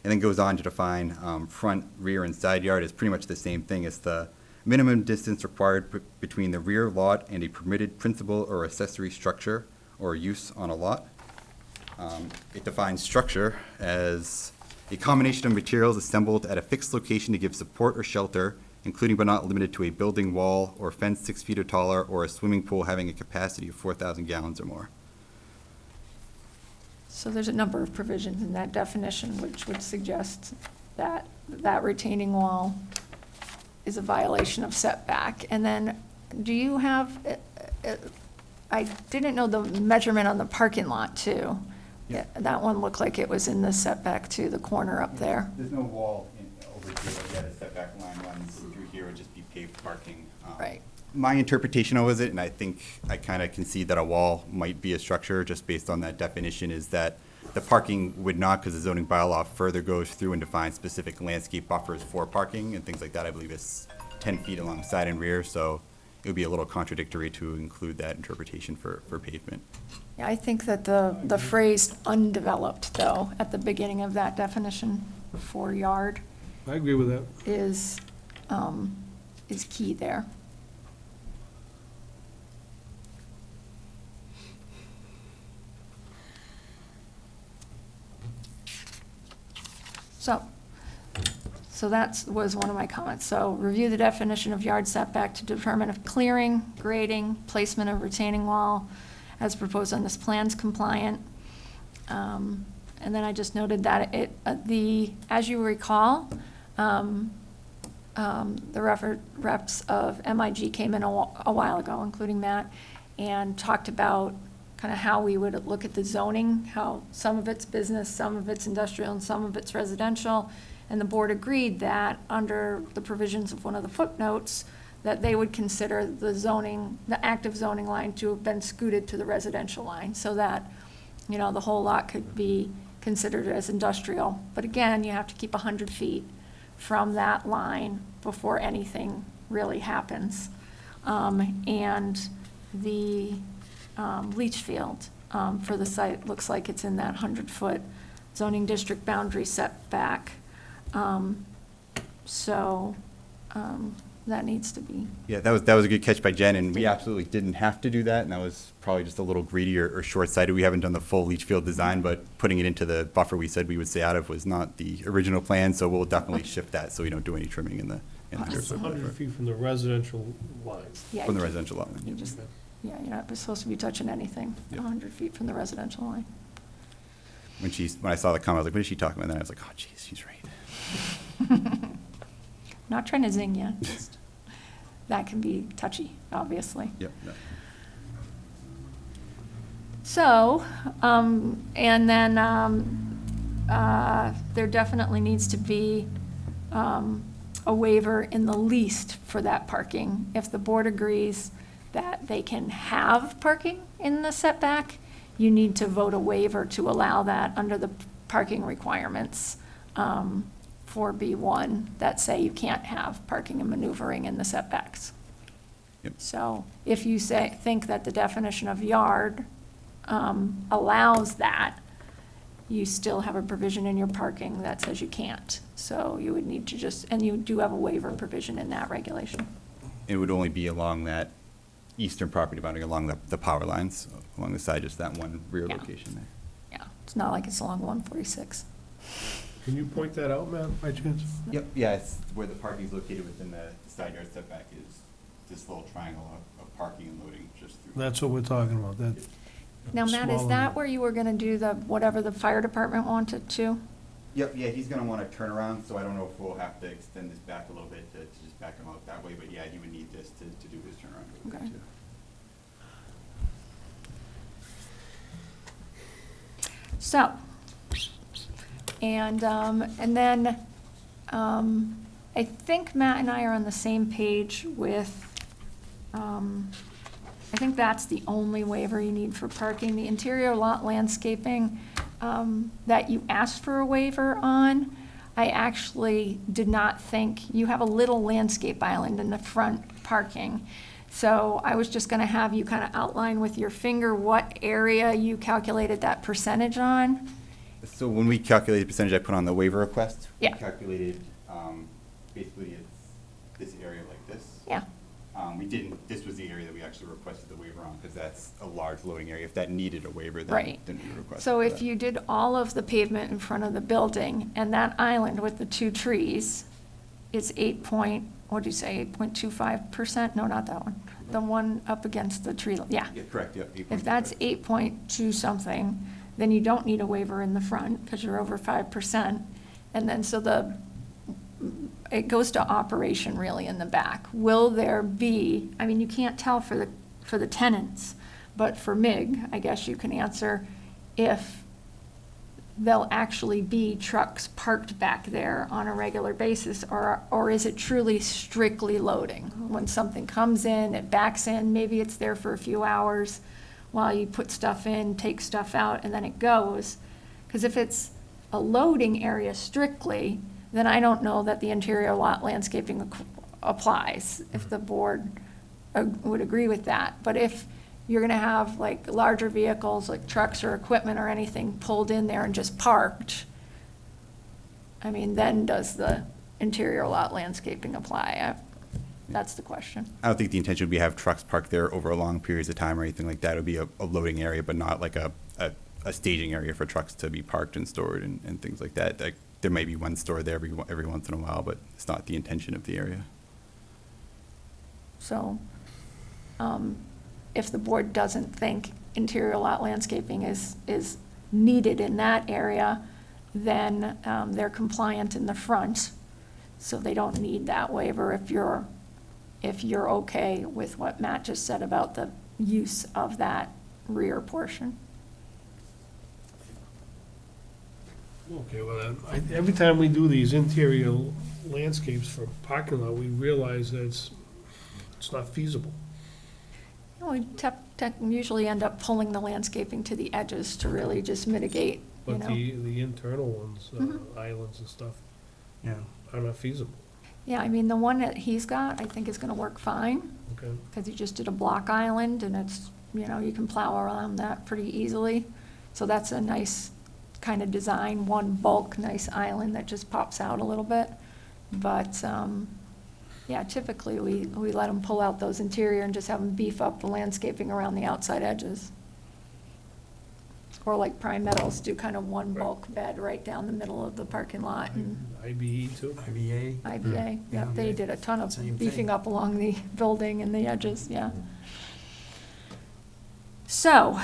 Speaker 7: then goes on to define front, rear, and side yard is pretty much the same thing as the minimum distance required between the rear lot and a permitted principal or accessory structure or use on a lot. It defines structure as a combination of materials assembled at a fixed location to give support or shelter, including but not limited to a building, wall, or fence 6 feet or taller, or a swimming pool having a capacity of 4,000 gallons or more.
Speaker 5: So there's a number of provisions in that definition which would suggest that that retaining wall is a violation of setback. And then, do you have, I didn't know the measurement on the parking lot too.
Speaker 7: Yeah.
Speaker 5: That one looked like it was in the setback to the corner up there.
Speaker 7: There's no wall over here, but yeah, the setback line runs through here, would just be paved parking.
Speaker 5: Right.
Speaker 7: My interpretation of it, and I think I kind of concede that a wall might be a structure, just based on that definition, is that the parking would not, because the zoning bylaw further goes through and defines specific landscape buffers for parking and things like that. I believe it's 10 feet along side and rear, so it would be a little contradictory to include that interpretation for pavement.
Speaker 5: Yeah, I think that the phrase undeveloped, though, at the beginning of that definition for yard
Speaker 6: I agree with that.
Speaker 5: is key there. So that was one of my comments. So review the definition of yard setback to determine if clearing, grading, placement of retaining wall as proposed on this plan's compliant. And then I just noted that as you recall, the reps of MIG came in a while ago, including Matt, and talked about kind of how we would look at the zoning, how some of it's business, some of it's industrial, and some of it's residential. And the board agreed that under the provisions of one of the footnotes, that they would consider the zoning, the active zoning line to have been scooted to the residential line, so that, the whole lot could be considered as industrial. But again, you have to keep 100 feet from that line before anything really happens. And the leach field for the site looks like it's in that 100-foot zoning district boundary setback. So that needs to be.
Speaker 7: Yeah, that was a good catch by Jen, and we absolutely didn't have to do that, and that was probably just a little greedy or short-sighted. We haven't done the full leach field design, but putting it into the buffer we said we would stay out of was not the original plan, so we'll definitely shift that so we don't do any trimming in the
Speaker 6: It's 100 feet from the residential line.
Speaker 5: Yeah,
Speaker 7: from the residential lot line.
Speaker 5: You just, yeah, you're not supposed to be touching anything,
Speaker 7: Yep.
Speaker 5: 100 feet from the residential line.
Speaker 7: When I saw the comment, I was like, what is she talking about? And then I was like, oh, geez, she's right.
Speaker 5: Not trying to zing you, just, that can be touchy, obviously.
Speaker 7: Yep. No.
Speaker 5: So, and then there definitely needs to be a waiver in the least for that parking. If the board agrees that they can have parking in the setback, you need to vote a waiver to allow that under the parking requirements for B1 that say you can't have parking and maneuvering in the setbacks.
Speaker 7: Yep.
Speaker 5: So if you think that the definition of yard allows that, you still have a provision in your parking that says you can't. So you would need to and you do have a waiver provision in that regulation.
Speaker 7: It would only be along that eastern property boundary, along the power lines, along the side, just that one rear
Speaker 5: Yeah.
Speaker 7: location there.
Speaker 5: Yeah, it's not like it's along 146.
Speaker 6: Can you point that out, Matt, by chance?
Speaker 7: Yep, yeah, it's where the parking is located within the side yard setback is this little triangle of parking and loading just through.
Speaker 6: That's what we're talking about, that.
Speaker 5: Now, Matt, is
Speaker 6: smaller-
Speaker 5: that where you were gonna do whatever the fire department wanted to?
Speaker 7: Yep, yeah, he's gonna want to turn around, so I don't know if we'll have to extend this back a little bit to just back him out that way, but yeah, he would need this to do his turnaround over there
Speaker 5: Okay.
Speaker 7: too.
Speaker 5: So, and then, I think Matt and I are on the same page with, I think that's the only waiver you need for parking. The interior lot landscaping, that you asked for a waiver on, I actually did not think, you have a little landscape island in the front parking. So I was just gonna have you kind of outline with your finger what area you calculated that percentage on.
Speaker 7: So when we calculated the percentage I put on the waiver request, we
Speaker 5: Yeah.
Speaker 7: calculated, basically it's this area like this.
Speaker 5: Yeah,
Speaker 7: This was the area that we actually requested the waiver on, because that's a large loading area. If that needed a waiver,
Speaker 5: Right.
Speaker 7: then we would request.
Speaker 5: so
Speaker 7: for
Speaker 5: if
Speaker 7: that.
Speaker 5: you did all of the pavement in front of the building, and that island with the 2 trees is 8.25%? No, not that one. The one up against the tree, yeah.
Speaker 7: Yeah, correct, yep.
Speaker 5: If that's 8.2 something, then you don't need a waiver in the front because you're over 5%. And then so it goes to operation really in the back. Will there be, I mean, you can't tell for the tenants, but for MIG, I guess you can answer if there'll actually be trucks parked back there on a regular basis, or is it truly strictly loading? When something comes in, it backs in, maybe it's there for a few hours while you put stuff in, take stuff out, and then it goes. Because if it's a loading area strictly, then I don't know that the interior lot landscaping applies, if the board would agree with that. But if you're gonna have like larger vehicles, like trucks or equipment or anything pulled in there and just parked, I mean, then does the interior lot landscaping apply? That's the question.
Speaker 7: I don't think the intention would be to have trucks parked there over long periods of time or anything like that. It would be a loading area, but not like a staging area for trucks to be parked and stored and things like that. Like, there may be one store there every once in a while, but it's not the intention of the area.
Speaker 5: So, if the board doesn't think interior lot landscaping is needed in that area, then they're compliant in the front, so they don't need that waiver if you're okay with what Matt just said about the use of that rear portion.
Speaker 6: Okay, well, every time we do these interior landscapes for parking lot, we realize that it's not feasible.
Speaker 5: We usually end up pulling the landscaping to the edges to really just mitigate, you
Speaker 6: But
Speaker 5: know.
Speaker 6: the internal ones,
Speaker 5: Mhm.
Speaker 6: islands and stuff,
Speaker 1: Yeah.
Speaker 6: are not feasible,
Speaker 5: Yeah, I mean, the one that he's got, I think is gonna work fine,
Speaker 6: okay?
Speaker 5: because he just did a block island, and it's, you know, you can plow around that pretty easily. So that's a nice kind of design, one bulk, nice island that just pops out a little bit. But, yeah, typically we let them pull out those interior and just have them beef up the landscaping around the outside edges. Or like Prime Metals, do kind of one bulk bed right down the middle of the parking lot, and
Speaker 6: IBE too?
Speaker 1: IBA?
Speaker 5: IBA, yeah,
Speaker 1: Yeah,
Speaker 5: they did a ton of
Speaker 1: same
Speaker 5: beefing
Speaker 1: thing.
Speaker 5: up along the building and the edges, yeah. So,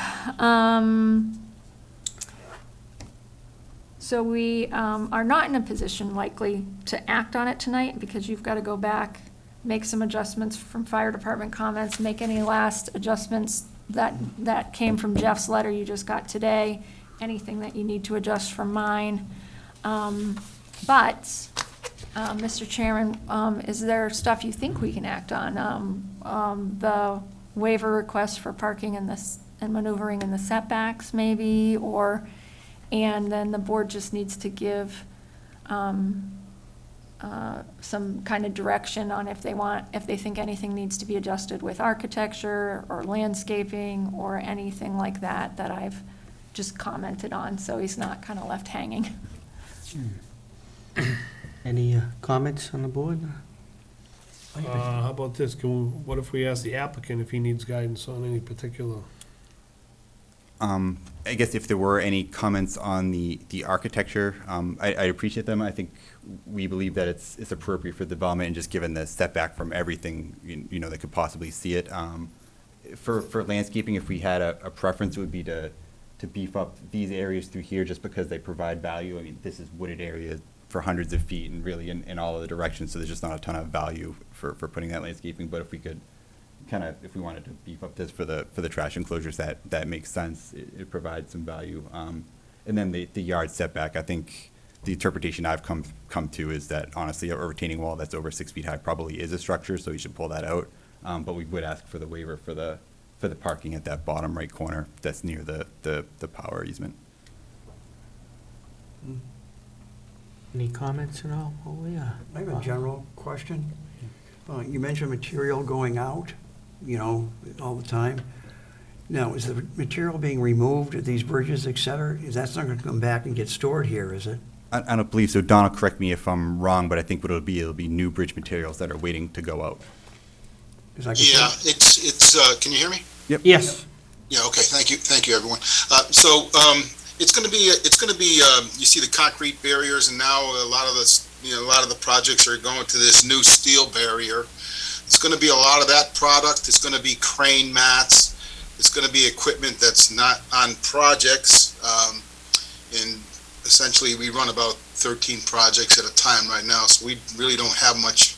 Speaker 5: we are not in a position likely to act on it tonight, because you've got to go back, make some adjustments from fire department comments, make any last adjustments that came from Jeff's letter you just got today, anything that you need to adjust from mine. But, Mr. Chairman, is there stuff you think we can act on? The waiver request for parking and maneuvering in the setbacks, maybe, and then the board just needs to give some kind of direction on if they think anything needs to be adjusted with architecture or landscaping or anything like that I've just commented on, so he's not kind of left hanging.
Speaker 3: Any comments on the board?
Speaker 6: How about this, what if we ask the applicant if he needs guidance on any particular?
Speaker 7: I guess if there were any comments on the architecture, I'd appreciate them. I think we believe that it's appropriate for development, and just given the setback from everything, you know, that could possibly see it. For landscaping, if we had a preference, it would be to beef up these areas through here, just because they provide value. I mean, this is wooded area for hundreds of feet and really in all of the directions, so there's just not a ton of value for putting that landscaping. But if we could if we wanted to beef up this for the trash enclosures, that makes sense. It provides some value. And then the yard setback, I think the interpretation I've come to is that honestly, a retaining wall that's over 6 feet high probably is a structure, so you should pull that out. But we would ask for the waiver for the parking at that bottom right corner that's near the power easement.
Speaker 3: Any comments at all? Oh, yeah.
Speaker 1: I have a general question. You mentioned material going out, you know, all the time. Now, is the material being removed at these bridges, et cetera? That's not going to come back and get stored here, is it?
Speaker 7: I don't believe so. Donna, correct me if I'm wrong, but I think what it'll be new bridge materials that are waiting to go out.
Speaker 1: 'Cause I can
Speaker 4: Yeah,
Speaker 1: see-
Speaker 4: it's, can you hear me?
Speaker 3: Yes.
Speaker 4: Yeah, okay, thank you, everyone. It's gonna be, you see the concrete barriers, and now a lot of the projects are going to this new steel barrier. It's gonna be a lot of that product. It's gonna be crane mats. It's gonna be equipment that's not on projects. And essentially, we run about 13 projects at a time right now, so we really don't have much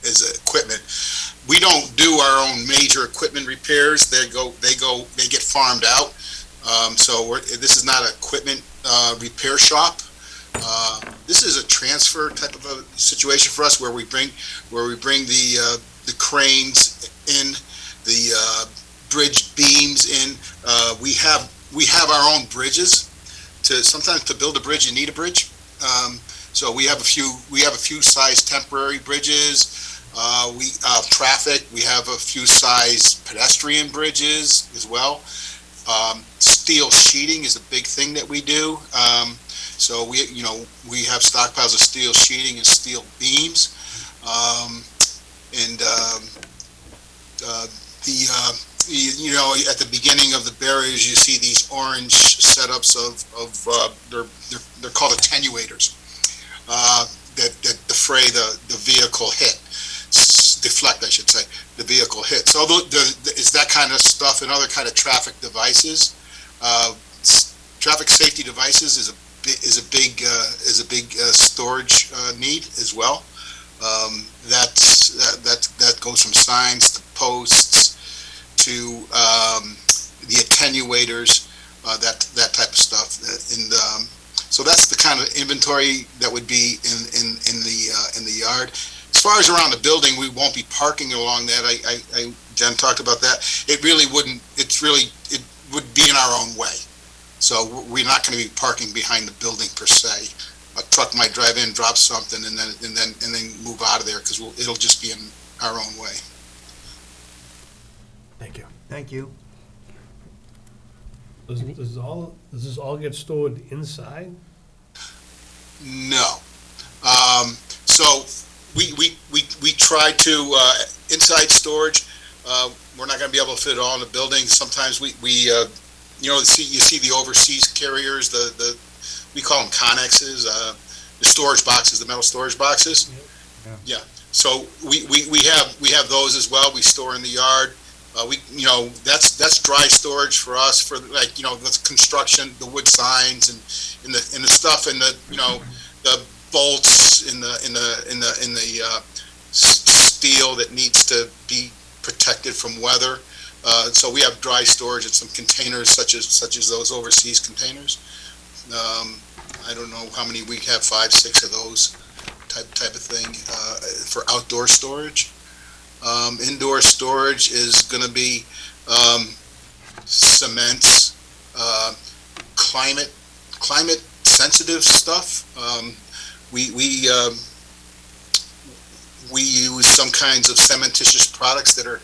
Speaker 4: as equipment. We don't do our own major equipment repairs. They get farmed out. So this is not an equipment repair shop. This is a transfer type of a situation for us, where we bring the cranes in, the bridge beams in. We have our own bridges. Sometimes to build a bridge, you need a bridge. So we have a few size temporary bridges. Traffic. We have a few size pedestrian bridges as well. Steel sheeting is a big thing that we do. So we have stockpiles of steel sheeting and steel beams. At the beginning of the barriers, you see these orange setups of they're called attenuators that defray the vehicle hit, deflect, I should say, the vehicle hit. So it's that kind of stuff and other kind of traffic devices. Traffic safety devices is a big storage need as well. That goes from signs to posts to the attenuators, that type of stuff. And so that's the kind of inventory that would be in the yard. As far as around the building, we won't be parking along that. Jen talked about that. It would be in our own way. So we're not going to be parking behind the building per se. A truck might drive in, drop something, and then move out of there, because it'll just be in our own way.
Speaker 2: Thank you.
Speaker 1: Thank you.
Speaker 6: Does this all get stored inside?
Speaker 4: No. So we try to inside storage. We're not going to be able to fit it all in the building. Sometimes you see the overseas carriers, we call them connexes, the storage boxes, the metal storage boxes. Yeah. So we have those as well. We store in the yard. That's dry storage for us, for the construction, the wood signs and the stuff, and the bolts in the steel that needs to be protected from weather. So we have dry storage and some containers such as those overseas containers. I don't know how many we have, 5, 6 of those type of thing for outdoor storage. Indoor storage is going to be cements, climate sensitive stuff. We use some kinds of cementitious products that are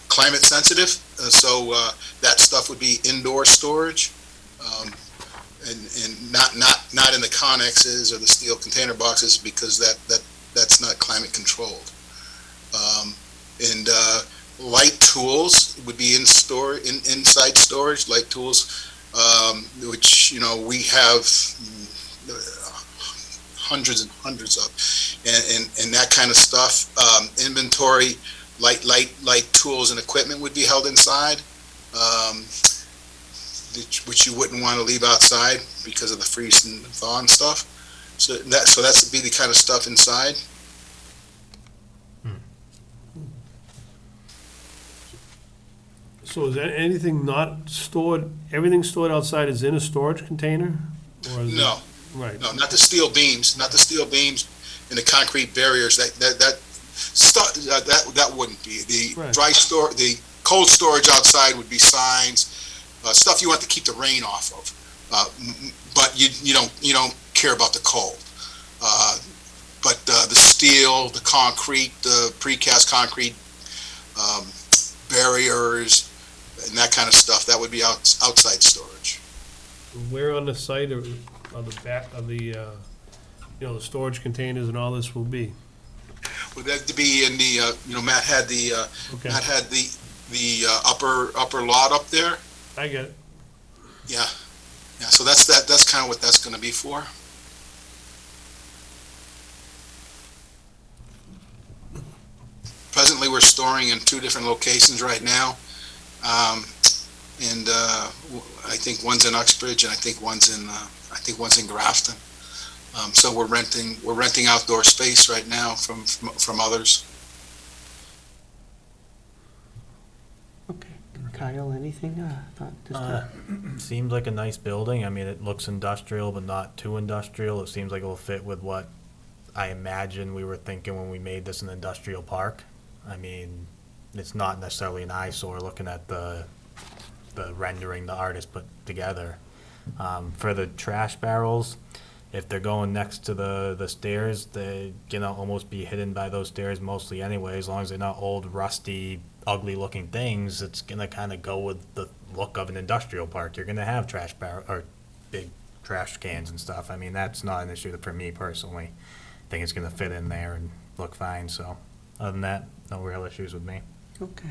Speaker 4: climate sensitive. So that stuff would be indoor storage, and not in the connexes or the steel container boxes, because that's not climate controlled. And light tools would be inside storage. Light tools, which we have hundreds and hundreds of, and that kind of stuff. Inventory, light tools and equipment would be held inside, which you wouldn't want to leave outside because of the freeze and thaw and stuff. So that would be the kind of stuff inside.
Speaker 6: So is there anything not stored, everything stored outside is in a storage container? Or is
Speaker 4: No.
Speaker 6: Right.
Speaker 4: No, not the steel beams, and the concrete barriers. That stuff that wouldn't be the
Speaker 6: Right.
Speaker 4: the cold storage outside would be signs, stuff you want to keep the rain off of. But you don't care about the cold. But the steel, the concrete, the precast concrete barriers, and that kind of stuff, that would be outside storage.
Speaker 6: Where on the site or on the back of the the storage containers and all this will be?
Speaker 4: Would that be in the Matt had the
Speaker 6: Okay.
Speaker 4: Matt had the upper lot up there?
Speaker 6: I get it.
Speaker 4: Yeah. So that's kind of what that's going to be for. Presently, we're storing in 2 different locations right now. And I think one's in Uxbridge, and I think one's in Grafton. So we're renting outdoor space right now from others.
Speaker 3: Okay. Kyle, anything? Thought this time?
Speaker 2: Seems like a nice building. I mean, it looks industrial, but not too industrial. It seems like it will fit with what I imagine we were thinking when we made this an industrial park. I mean, it's not necessarily an eyesore looking at the rendering the artist put together. For the trash barrels, if they're going next to the stairs, they're gonna almost be hidden by those stairs mostly anyway. As long as they're not old, rusty, ugly-looking things, it's gonna kind of go with the look of an industrial park. You're gonna have trash barrel or big trash cans and stuff. I mean, that's not an issue for me personally. I think it's gonna fit in there and look fine. So, other than that, no real issues with me.
Speaker 3: Okay.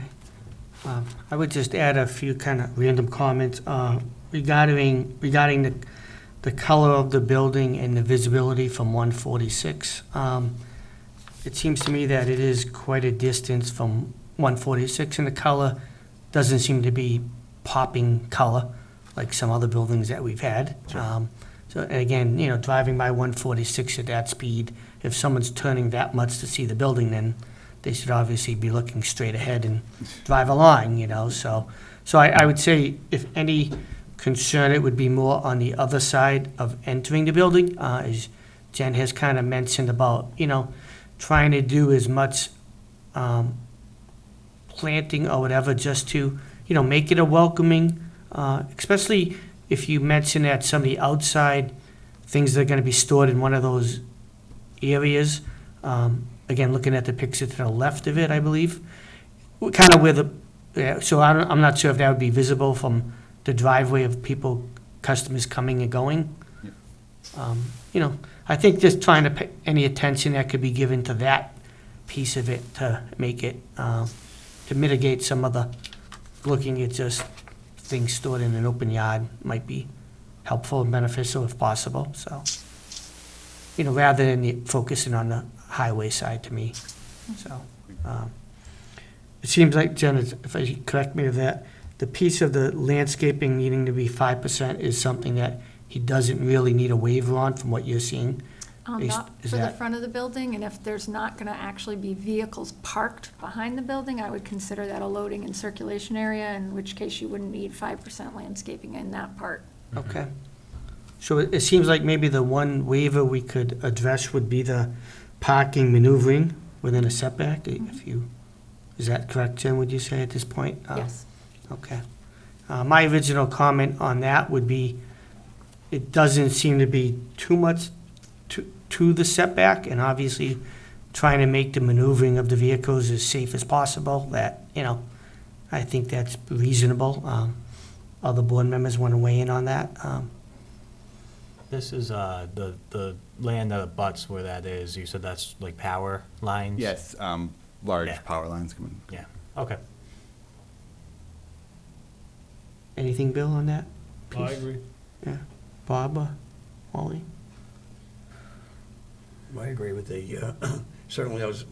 Speaker 3: I would just add a few kind of random comments regarding the color of the building and the visibility from 146. It seems to me that it is quite a distance from 146, and the color doesn't seem to be popping color like some other buildings that we've had. So, and again, driving by 146 at that speed, if someone's turning that much to see the building, then they should obviously be looking straight ahead and drive along, So I would say, if any concern, it would be more on the other side of entering the building, as Jen has kind of mentioned about, trying to do as much planting or whatever, just to, make it a welcoming, especially if you mention that some of the outside things that are going to be stored in one of those areas. Again, looking at the picture to the left of it, I believe, kind of where so I'm not sure if that would be visible from the driveway of people, customers coming and going. I think just trying to pay any attention that could be given to that piece of it to make it, to mitigate some of the, looking at just things stored in an open yard might be helpful and beneficial if possible, so. Rather than focusing on the highway side to me, so. It seems like, Jen, if I correct me of that, the piece of the landscaping needing to be 5% is something that he doesn't really need a waiver on from what you're seeing?
Speaker 5: Not
Speaker 3: Is
Speaker 5: for the
Speaker 3: that-
Speaker 5: front of the building, and if there's not gonna actually be vehicles parked behind the building, I would consider that a loading and circulation area, in which case you wouldn't need 5% landscaping in that part.
Speaker 3: Okay. So it seems like maybe the one waiver we could address would be the parking maneuvering within a setback, is that correct, Jen, would you say at this point?
Speaker 5: Yes.
Speaker 3: Okay. My original comment on that would be, it doesn't seem to be too much to the setback, and obviously trying to make the maneuvering of the vehicles as safe as possible, that, I think that's reasonable. Other board members want to weigh in on that?
Speaker 2: This is the land that abuts where that is. You said that's like power lines?
Speaker 7: Yes, large
Speaker 2: Yeah.
Speaker 7: power lines coming.
Speaker 2: Yeah, okay.
Speaker 3: Anything, Bill, on that?
Speaker 6: I
Speaker 3: piece?
Speaker 6: agree.
Speaker 3: Yeah. Bob, Wally?
Speaker 1: I agree with certainly those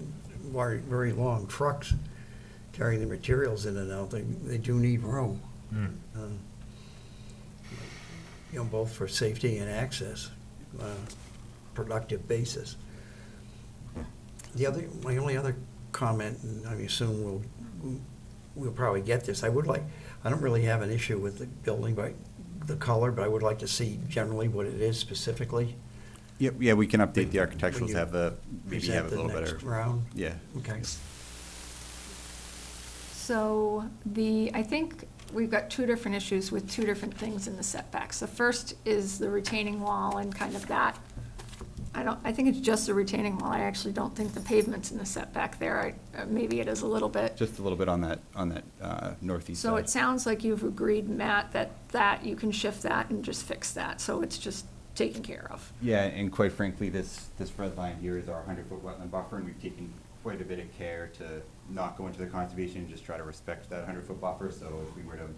Speaker 1: very long trucks carrying the materials in and out, they do need room. Both for safety and access, productive basis. My only other comment, and I assume we'll probably get this, I don't really have an issue with the building, by the color, but I would like to see generally what it is specifically.
Speaker 7: Yep, yeah, we can update the architecturals,
Speaker 1: Will you
Speaker 7: maybe
Speaker 1: present
Speaker 7: have a
Speaker 1: the
Speaker 7: little
Speaker 1: next
Speaker 7: better.
Speaker 1: round?
Speaker 7: Yeah.
Speaker 1: Okay.
Speaker 5: So I think we've got 2 different issues with 2 different things in the setbacks. The first is the retaining wall and kind of that. I think it's just a retaining wall. I actually don't think the pavement's in the setback there. Maybe it is a little bit.
Speaker 7: Just a little bit on that northeast side.
Speaker 5: So it sounds like you've agreed, Matt, that you can shift that and just fix that. So it's just taken care of.
Speaker 7: Yeah, and quite frankly, this red line here is our 100-foot wetland buffer, and we've taken quite a bit of care to not go into the conservation and just try to respect that 100-foot buffer. So if we were to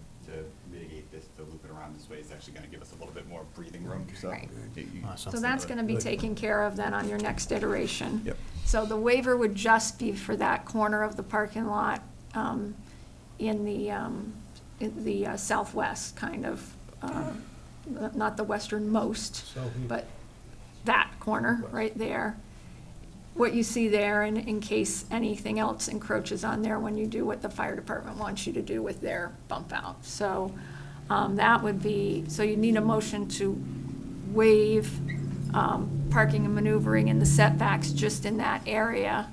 Speaker 7: mitigate this, to loop it around this way, it's actually going to give us a little bit more breathing room. So,
Speaker 5: Right.
Speaker 2: Awesome.
Speaker 5: So that's going to be taken care of then on your next iteration.
Speaker 7: Yep.
Speaker 5: So the waiver would just be for that corner of the parking lot in the southwest, kind of, not the westernmost, but that corner right there. What you see there, and in case anything else encroaches on there when you do what the fire department wants you to do with their bump out. So that would be, so you need a motion to waive parking and maneuvering in the setbacks just in that area.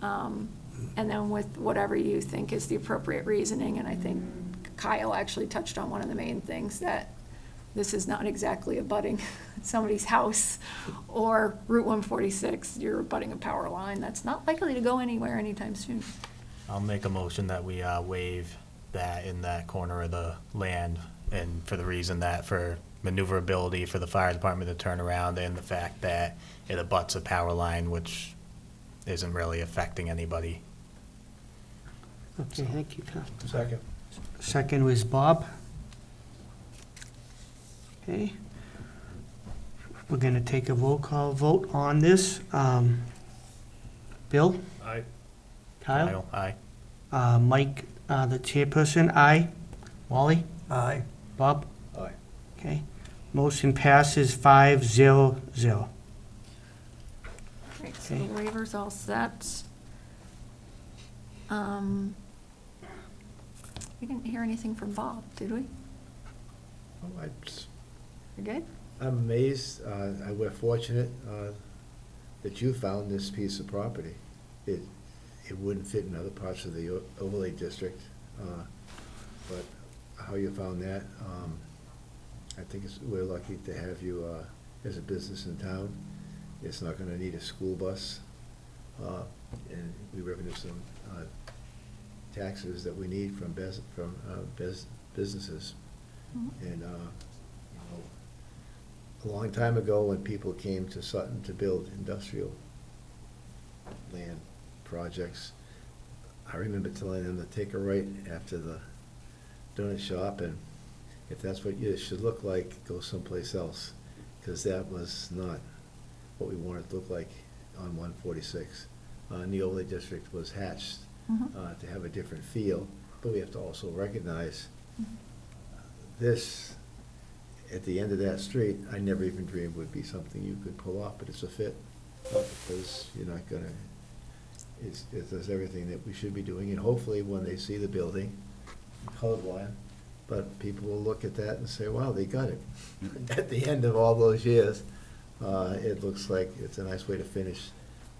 Speaker 5: And then with whatever you think is the appropriate reasoning, and I think Kyle actually touched on one of the main things, that this is not exactly abutting somebody's house or Route 146, you're abutting a power line that's not likely to go anywhere anytime soon.
Speaker 2: I'll make a motion that we waive that in that corner of the land, and for the reason that for maneuverability for the fire department to turn around, and the fact that it abuts a power line, which isn't really affecting anybody.
Speaker 3: Okay, thank you, Kyle.
Speaker 6: Second.
Speaker 3: Second was Bob. Okay. We're gonna take a roll call vote on this. Bill?
Speaker 6: Aye.
Speaker 3: Kyle?
Speaker 2: Aye.
Speaker 3: Mike, the chairperson, aye. Wally?
Speaker 1: Aye.
Speaker 3: Bob?
Speaker 6: Aye.
Speaker 3: Okay. Motion passes 5-0-0.
Speaker 5: Great, so the
Speaker 3: Okay.
Speaker 5: waiver's all set. We didn't hear anything from Bob, did we? You're good?
Speaker 8: I'm amazed, we're fortunate that you found this piece of property. It wouldn't fit in other parts of the overlay district, but how you found that, I think we're lucky to have you as a business in town. It's not gonna need a school bus, and we revenue some taxes that we need from businesses. And, you know, a long time ago, when people came to Sutton to build industrial land projects, I remember telling them to take a right after the donut shop, and if that's what it should look like, go someplace else, because that was not what we wanted to look like on 146. And the overlay district was hatched to have a different feel, but we have to also recognize this, at the end of that street, I never even dreamed would be something you could pull off, but it's a fit, because you're not gonna, it does everything that we should be doing, and hopefully when they see the building, colorblind, but people will look at that and say, wow, they got it. At the end of all those years, it looks like it's a nice way to finish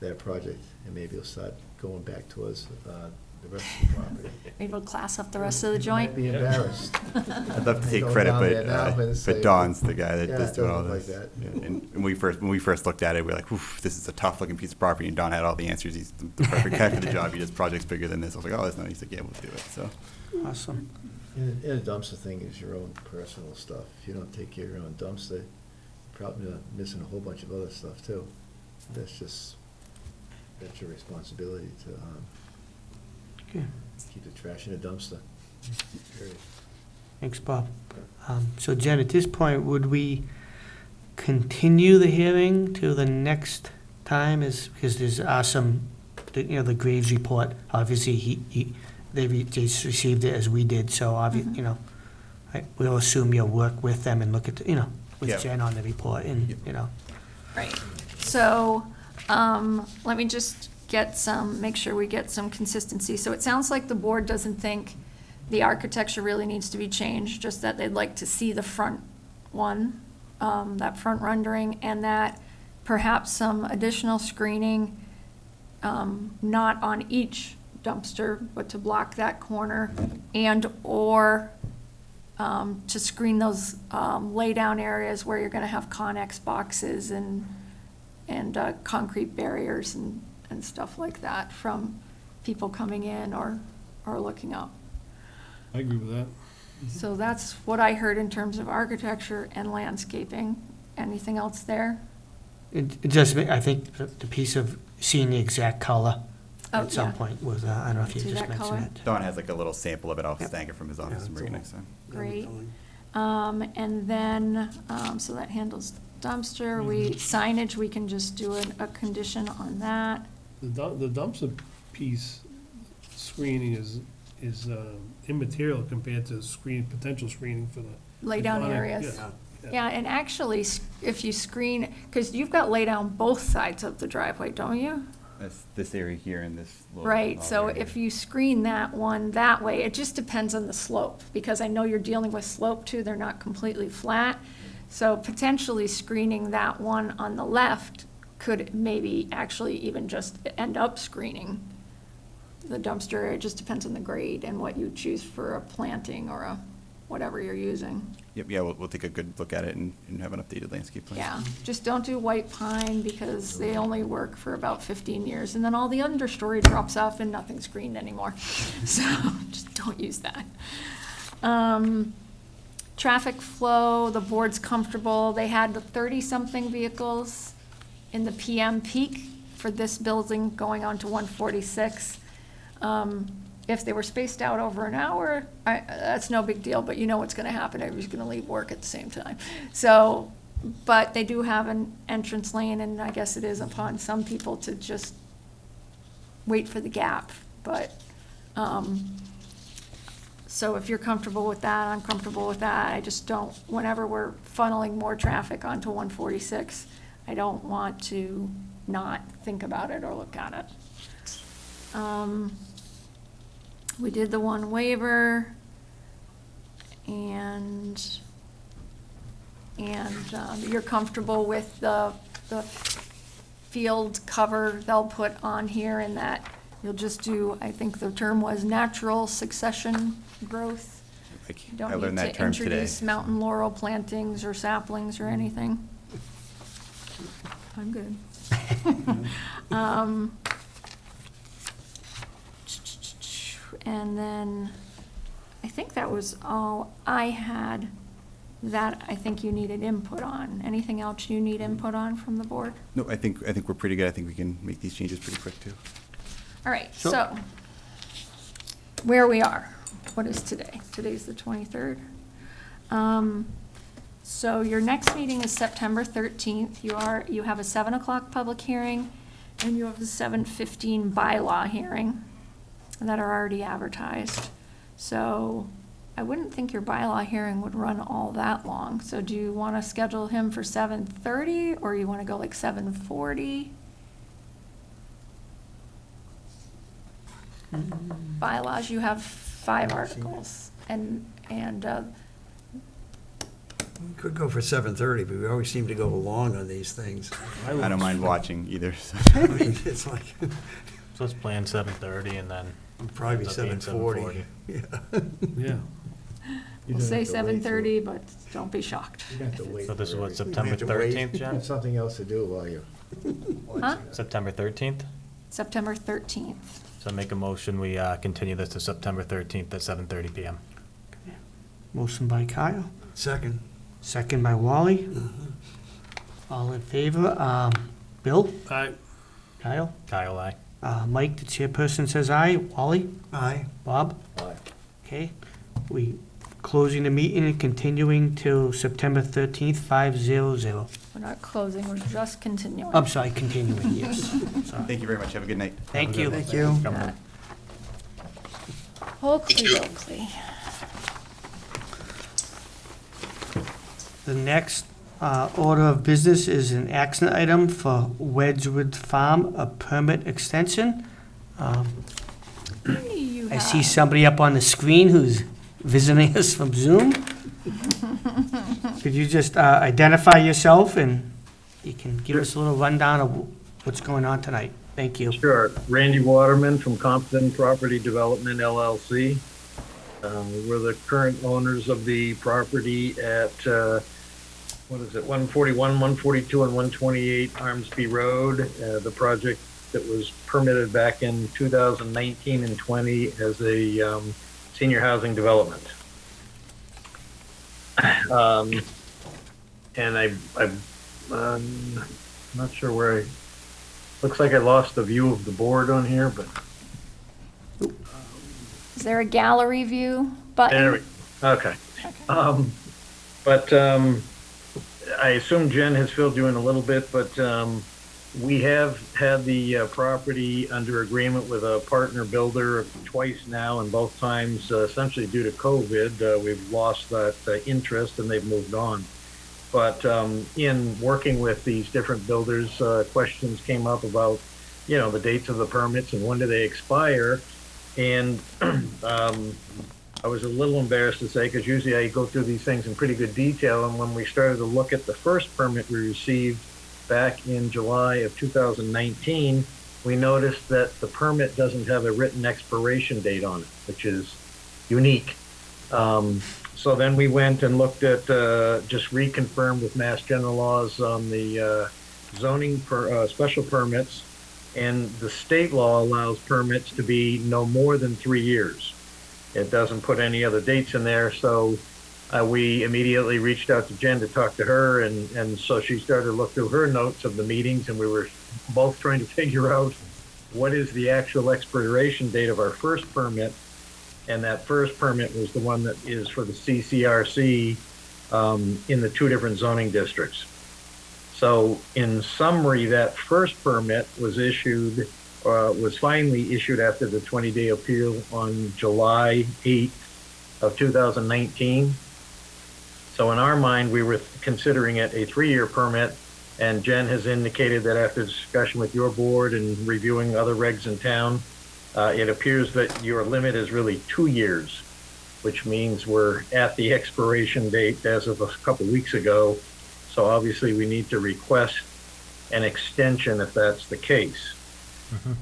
Speaker 8: that project, and maybe you'll start going back towards the rest of the property.
Speaker 5: Maybe we'll class up the rest of the
Speaker 8: You
Speaker 5: joint.
Speaker 8: might be embarrassed.
Speaker 7: I'd love to take
Speaker 8: Go
Speaker 7: credit,
Speaker 8: down there now and
Speaker 7: but
Speaker 8: say,
Speaker 7: Don's the guy that
Speaker 8: yeah,
Speaker 7: does
Speaker 8: it
Speaker 7: doing all
Speaker 8: doesn't look
Speaker 7: this.
Speaker 8: like that.
Speaker 7: Yeah, and when we first looked at it, we were like, oof, this is a tough looking piece of property, and Don had all the answers. He's the perfect guy for the job. He does projects bigger than this. I was like, oh, that's nice. He's like, yeah, we'll do it. So
Speaker 3: Awesome.
Speaker 8: And a dumpster thing is your own personal stuff. If you don't take care of your own dumpster, you're probably missing a whole bunch of other stuff too. That's your responsibility to
Speaker 3: Okay.
Speaker 8: keep the trash in a dumpster. Period.
Speaker 3: Thanks, Bob. So Jen, at this point, would we continue the hearing to the next time? Because there's some, the Graves report, obviously, they just received it as we did, so we'll assume you'll work with them and look at,
Speaker 7: Yeah.
Speaker 3: with Jen on the report and,
Speaker 7: Yep.
Speaker 5: Right. So, let me just make sure we get some consistency. So it sounds like the board doesn't think the architecture really needs to be changed, just that they'd like to see the front one, that front rendering, and that perhaps some additional screening, not on each dumpster, but to block that corner, and/or to screen those lay-down areas where you're gonna have Connex boxes and concrete barriers and stuff like that from people coming in or looking up.
Speaker 6: I agree with that.
Speaker 5: So that's what I heard in terms of architecture and landscaping. Anything else there?
Speaker 3: It just, I think the piece of seeing the exact color
Speaker 5: Oh,
Speaker 3: at some
Speaker 5: yeah.
Speaker 3: point was, I don't know if you
Speaker 5: See
Speaker 3: just
Speaker 5: that
Speaker 3: mentioned
Speaker 5: color?
Speaker 3: it.
Speaker 7: Don has like a little sample of it. I'll
Speaker 3: Yep.
Speaker 7: snag it from his office and bring it next time.
Speaker 5: Great. And then, so that handles dumpster. Signage, we can just do a condition on that.
Speaker 6: The dumpster piece screening is immaterial compared to potential screening for the.
Speaker 5: Lay-down
Speaker 6: aquatic-
Speaker 5: areas.
Speaker 6: yeah.
Speaker 5: Yeah, and actually, if you screen, because you've got lay down both sides of the driveway, don't you?
Speaker 7: That's this area here and this little.
Speaker 5: Right,
Speaker 7: small
Speaker 5: so
Speaker 7: area.
Speaker 5: if you screen that one that way, it just depends on the slope, because I know you're dealing with slope too, they're not completely flat. So potentially screening that one on the left could maybe actually even just end up screening the dumpster. It just depends on the grade and what you choose for a planting or a, whatever you're using.
Speaker 7: Yep, yeah, we'll take a good look at it and have an updated landscape plan.
Speaker 5: Yeah, just don't do white pine because they only work for about 15 years, and then all the understory drops off and nothing's greened anymore. So just don't use that. Traffic flow, the board's comfortable. They had the 30-something vehicles in the PM peak for this building going on to 146. If they were spaced out over an hour, that's no big deal, but you know what's gonna happen, everybody's gonna leave work at the same time. So, but they do have an entrance lane, and I guess it is upon some people to just wait for the gap, but, so if you're comfortable with that, I'm comfortable with that. I just don't, whenever we're funneling more traffic onto 146, I don't want to not think about it or look at it. We did the one waiver, and you're comfortable with the field cover they'll put on here, and that you'll just do, I think the term was natural succession growth. You
Speaker 7: I
Speaker 5: don't
Speaker 7: learned
Speaker 5: need
Speaker 7: that
Speaker 5: to
Speaker 7: term today.
Speaker 5: introduce mountain laurel plantings or saplings or anything. I'm good. And then, I think that was all I had that I think you needed input on. Anything else you need input on from the board?
Speaker 7: No, I think we're pretty good. I think we can make these changes pretty quick too.
Speaker 5: All right, so, where we are, what is today? Today's the 23rd. So your next meeting is September 13th. You have a 7 o'clock public hearing, and you have a 7:15 bylaw hearing that are already advertised. So I wouldn't think your bylaw hearing would run all that long. So do you want to schedule him for 7:30, or you want to go like 7:40? Bylaws, you have 5 articles, and
Speaker 1: We could go for 7:30, but we always seem to go long on these things.
Speaker 7: I don't mind watching either. So.
Speaker 1: I mean, it's like,
Speaker 2: So let's plan 7:30 and then.
Speaker 1: probably
Speaker 2: ends up being
Speaker 1: 7:40. Yeah.
Speaker 6: Yeah.
Speaker 5: we'll say 7:30, but don't be shocked.
Speaker 8: You have to wait.
Speaker 2: So this is
Speaker 8: for
Speaker 2: what,
Speaker 8: it.
Speaker 2: September
Speaker 1: have to wait.
Speaker 2: 13th, Jen?
Speaker 8: Have something else to do while you're
Speaker 5: Huh?
Speaker 8: watching it.
Speaker 2: September 13th?
Speaker 5: September 13th.
Speaker 2: So make a motion, we continue this to September 13th at 7:30 PM.
Speaker 3: Motion by Kyle,
Speaker 1: Second.
Speaker 3: second by Wally. All in favor? Bill?
Speaker 6: I,
Speaker 3: Kyle?
Speaker 2: Kyle, aye.
Speaker 3: Mike, the chairperson, says aye. Wally?
Speaker 1: Aye.
Speaker 3: Bob?
Speaker 8: Aye.
Speaker 3: Okay. We closing the meeting and continuing till September 13th, 5:00.
Speaker 5: We're not closing, we're just continuing.
Speaker 3: I'm sorry, continuing, yes. Sorry.
Speaker 7: Thank you very much. Have a good night.
Speaker 3: Thank you.
Speaker 1: Thank you.
Speaker 5: That. Oakley Oakley.
Speaker 3: The next order of business is an action item for Wedgewood Farm, a permit extension.
Speaker 5: You
Speaker 3: I see
Speaker 5: have-
Speaker 3: somebody up on the screen who's visiting us from Zoom. Could you just identify yourself and you can give us a little rundown of what's going on tonight? Thank you.
Speaker 9: Sure. Randy Waterman from Compton Property Development LLC. We're the current owners of the property at, 141, 142, and 128 Armsby Road. The project that was permitted back in 2019 and 20 as a senior housing development. And I'm not sure where looks like I lost the view of the board on here, but
Speaker 5: Is there a gallery view button?
Speaker 9: there we, okay. But I assume Jen has filled you in a little bit, but We have had the property under agreement with a partner builder twice now, and both times, essentially due to COVID, we've lost that interest and they've moved on. But in working with these different builders, questions came up about, the dates of the permits and when do they expire. And I was a little embarrassed to say, because usually I go through these things in pretty good detail, and when we started to look at the first permit we received back in July of 2019, we noticed that the permit doesn't have a written expiration date on it, which is unique. So then we went and looked at, just reconfirmed with Mass General laws on the zoning for special permits, and the state law allows permits to be no more than 3 years. It doesn't put any other dates in there, so we immediately reached out to Jen to talk to her, and so she started to look through her notes of the meetings, and we were both trying to figure out what is the actual expiration date of our first permit, and that first permit was the one that is for the CCRC in the 2 different zoning districts. So in summary, that first permit was finally issued after the 20-day appeal on July 8th of 2019. So in our mind, we were considering it a 3-year permit, and Jen has indicated that after discussion with your board and reviewing other regs in town, it appears that your limit is really 2 years, which means we're at the expiration date as of a couple weeks ago. So obviously we need to request an extension if that's the case.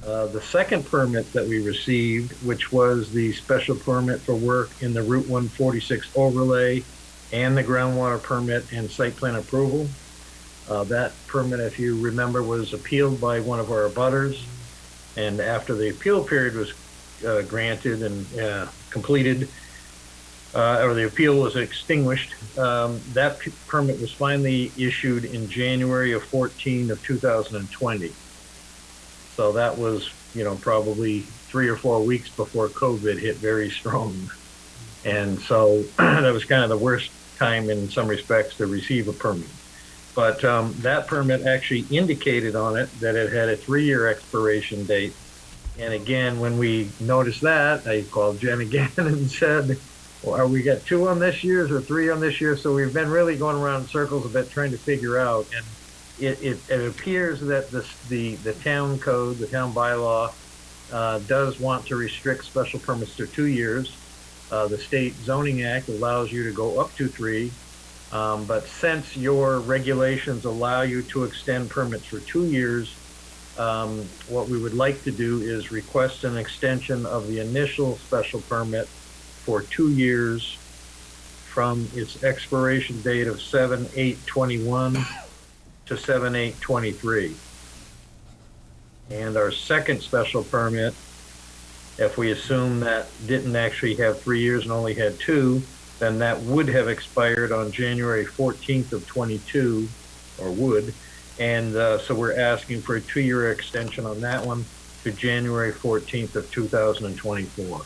Speaker 9: The second permit that we received, which was the special permit for work in the Route 146 overlay and the groundwater permit and site plan approval. That permit, if you remember, was appealed by one of our abutters. And after the appeal period was granted and completed, or the appeal was extinguished, that permit was finally issued in January of 2020. So that was, probably 3 or 4 weeks before COVID hit very strong. And so that was kind of the worst time in some respects to receive a permit. But that permit actually indicated on it that it had a 3-year expiration date. And again, when we noticed that, I called Jen again and said, well, we got 2 on this year's or 3 on this year? So we've been really going around in circles a bit trying to figure out. And it appears that the town code, the town bylaw, does want to restrict special permits to 2 years. The state zoning act allows you to go up to 3. But since your regulations allow you to extend permits for 2 years, what we would like to do is request an extension of the initial special permit for 2 years from its expiration date of 7/8/21 to 7/8/23. And our second special permit, if we assume that didn't actually have 3 years and only had 2, then that would have expired on January 14th of 22, or would. And so we're asking for a 2-year extension on that one to January 14th of 2024.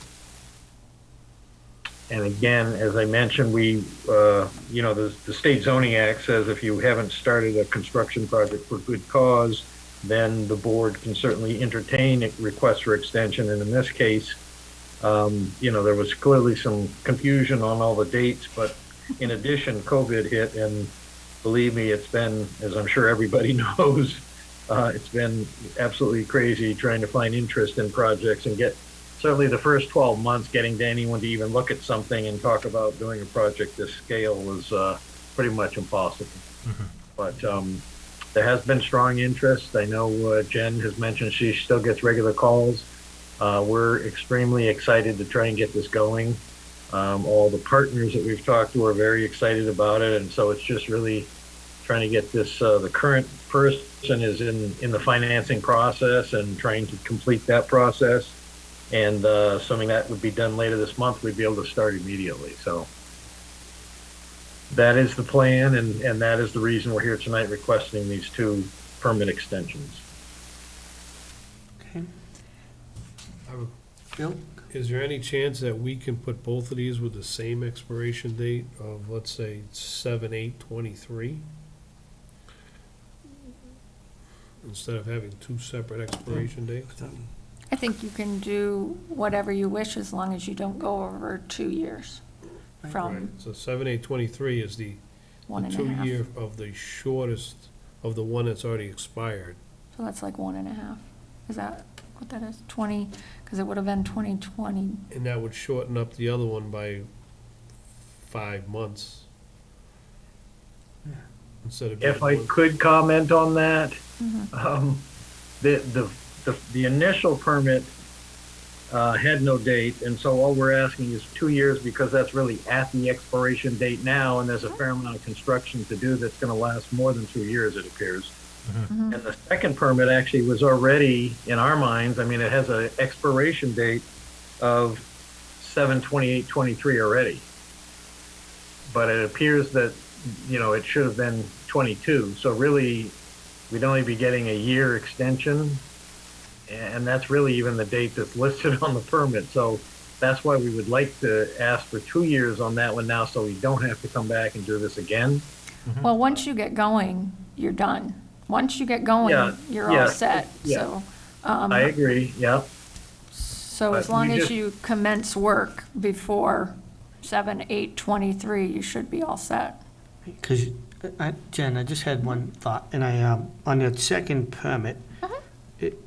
Speaker 9: And again, as I mentioned, the state zoning act says if you haven't started a construction project for good cause, then the board can certainly entertain a request for extension. And in this case, there was clearly some confusion on all the dates, but in addition, COVID hit, and believe me, it's been, as I'm sure everybody knows, it's been absolutely crazy trying to find interest in projects and get, certainly the first 12 months, getting to anyone to even look at something and talk about doing a project this scale was pretty much impossible. But there has been strong interest. I know Jen has mentioned she still gets regular calls. We're extremely excited to try and get this going. All the partners that we've talked to are very excited about it, and so it's just really trying to get this, the current person is in the financing process and trying to complete that process. And assuming that would be done later this month, we'd be able to start immediately. So that is the plan, and that is the reason we're here tonight requesting these 2 permit extensions.
Speaker 3: Okay. Bill?
Speaker 6: Is there any chance that we can put both of these with the same expiration date of, let's say, 7/8/23? instead of having two separate expiration dates?
Speaker 5: I think you can do whatever you wish as long as you don't go over 2 years from
Speaker 6: So 7/8/23 is the
Speaker 5: 1.5.
Speaker 6: 2-year of the shortest of the one that's already expired.
Speaker 5: So that's like 1.5. Is that what that is? 20, because it would have been 2020.
Speaker 6: And that would shorten up the other one by 5 months. Instead of.
Speaker 9: If I
Speaker 6: being
Speaker 9: could comment on that, the initial permit had no date, and so all we're asking is 2 years because that's really at the expiration date now, and there's a fair amount of construction to do that's gonna last more than 2 years, it appears. And the second permit actually was already, in our minds, I mean, it has an expiration date of 7/28/23 already. But it appears that, you know, it should have been 22, so really, we'd only be getting a year extension, and that's really even the date that's listed on the permit, so that's why we would like to ask for 2 years on that one now, so we don't have to come back and do this again.
Speaker 5: Well, once you get going, you're done. Once you get
Speaker 9: Yeah,
Speaker 5: going, you're all
Speaker 9: yeah,
Speaker 5: set,
Speaker 9: yeah.
Speaker 5: so.
Speaker 9: I agree, yeah.
Speaker 5: So as
Speaker 9: But
Speaker 5: long
Speaker 9: we
Speaker 5: as
Speaker 9: just-
Speaker 5: you commence work before 7/8/23, you should be all set.
Speaker 3: Because, Jen, I just had one thought, and on the second permit,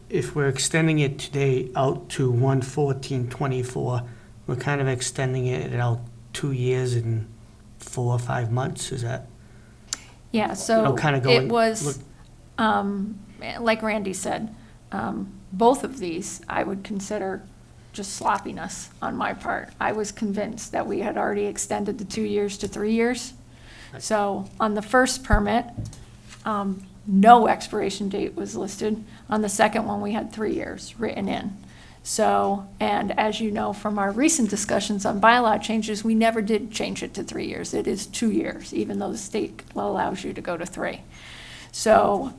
Speaker 3: if we're extending it today out to 1/14/24, we're kind of extending it out 2 years and 4 or 5 months, is that?
Speaker 5: Yeah, so
Speaker 3: kinda
Speaker 5: it
Speaker 3: going-
Speaker 5: was, like Randy said, both of these I would consider just sloppiness on my part. I was convinced that we had already extended the 2 years to 3 years. So on the first permit, no expiration date was listed. On the second one, we had 3 years written in. So, and as you know from our recent discussions on bylaw changes, we never did change it to 3 years. It is 2 years, even though the state allows you to go to 3. So,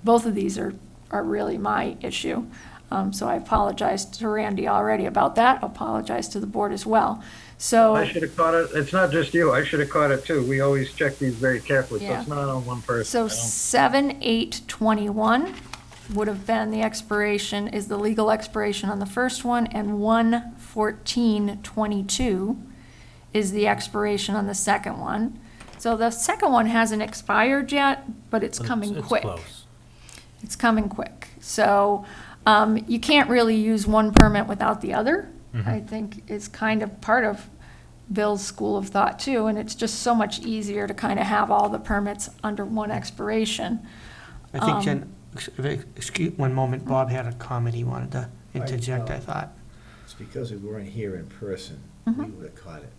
Speaker 5: both of these are really my issue. So I apologize to Randy already about that. I apologize to the board as well. So.
Speaker 9: I should have caught it, it's not just you, I should have caught it too. We always check these very carefully, so
Speaker 5: Yeah.
Speaker 9: it's not on one person.
Speaker 5: So
Speaker 9: I don't-
Speaker 5: 7/8/21 would have been the expiration, is the legal expiration on the first one, and 1/14/22 is the expiration on the second one. So the second one hasn't expired yet, but it's coming quick.
Speaker 2: Close.
Speaker 5: It's coming quick. So you can't really use one permit without the other, I think is kind of part of Bill's school of thought too, and it's just so much easier to kind of have all the permits under one expiration.
Speaker 3: I think, Jen, excuse, one moment, Bob had a comment he wanted to interject, I thought.
Speaker 8: It's because we weren't here in person, we would have caught it.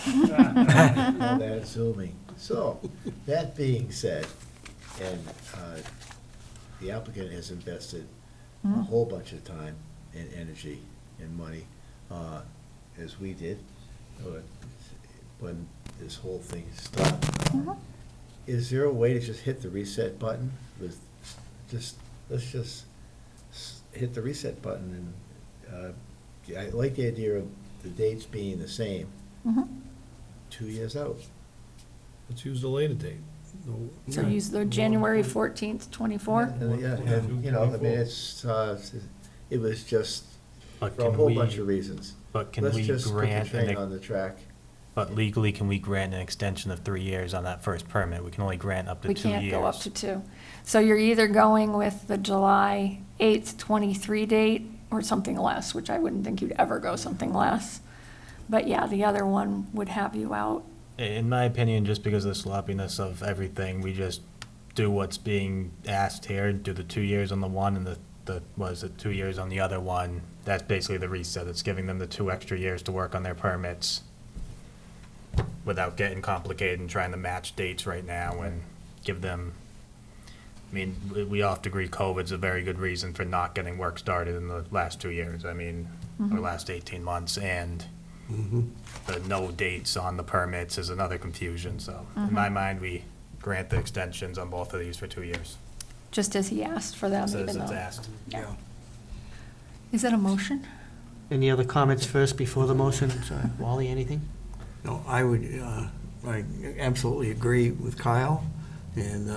Speaker 8: All that zooming. So, that being said, and the applicant has invested a whole bunch of time and energy and money, as we did, when this whole thing started. Is there a way to just hit the reset button with, let's just hit the reset button and, I like the idea of the dates being the same, 2 years out.
Speaker 6: Let's use the later date.
Speaker 5: So use the January 14th, 24.
Speaker 8: And, yeah, and, you know, I mean, it was just
Speaker 2: But
Speaker 8: for a
Speaker 2: can
Speaker 8: whole
Speaker 2: we,
Speaker 8: bunch of reasons.
Speaker 2: but can
Speaker 8: Let's
Speaker 2: we
Speaker 8: just put the
Speaker 2: grant,
Speaker 8: train on the track.
Speaker 2: but legally, can we grant an extension of 3 years on that first permit? We can only grant up to 2
Speaker 5: We
Speaker 2: years.
Speaker 5: can't go up to 2. So you're either going with the July 8th, 23 date or something less, which I wouldn't think you'd ever go something less. But yeah, the other one would have you out.
Speaker 2: In my opinion, just because of the sloppiness of everything, we just do what's being asked here, do the 2 years on the one and the 2 years on the other one. That's basically the reset. It's giving them the 2 extra years to work on their permits without getting complicated and trying to match dates right now and give them, I mean, we all have to agree COVID's a very good reason for not getting work started in the last 2 years. I mean, or last 18 months, and the no dates on the permits is another confusion, so in my mind, we grant the extensions on both of these for 2 years.
Speaker 5: Just as he asked for them,
Speaker 2: Says
Speaker 5: even
Speaker 2: it's
Speaker 5: though.
Speaker 2: asked.
Speaker 5: Yeah. Is that a motion?
Speaker 3: Any other comments first before the motion? Sorry, Wally, anything?
Speaker 1: No, I absolutely agree with Kyle, and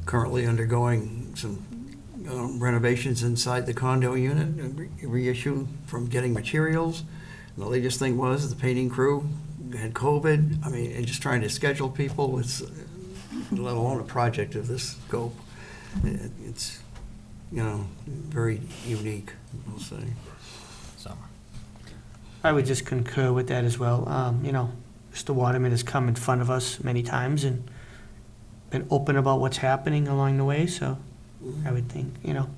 Speaker 1: currently undergoing some renovations inside the condo unit, a reissue from getting materials. And the latest thing was the painting crew had COVID. I mean, and just trying to schedule people, it's, let alone a project of this scope. It's, you know, very unique, I'll say.
Speaker 2: So,
Speaker 3: I would just concur with that as well. You know, Mr. Waterman has come in front of us many times and been open about what's happening along the way, so I would think, you know,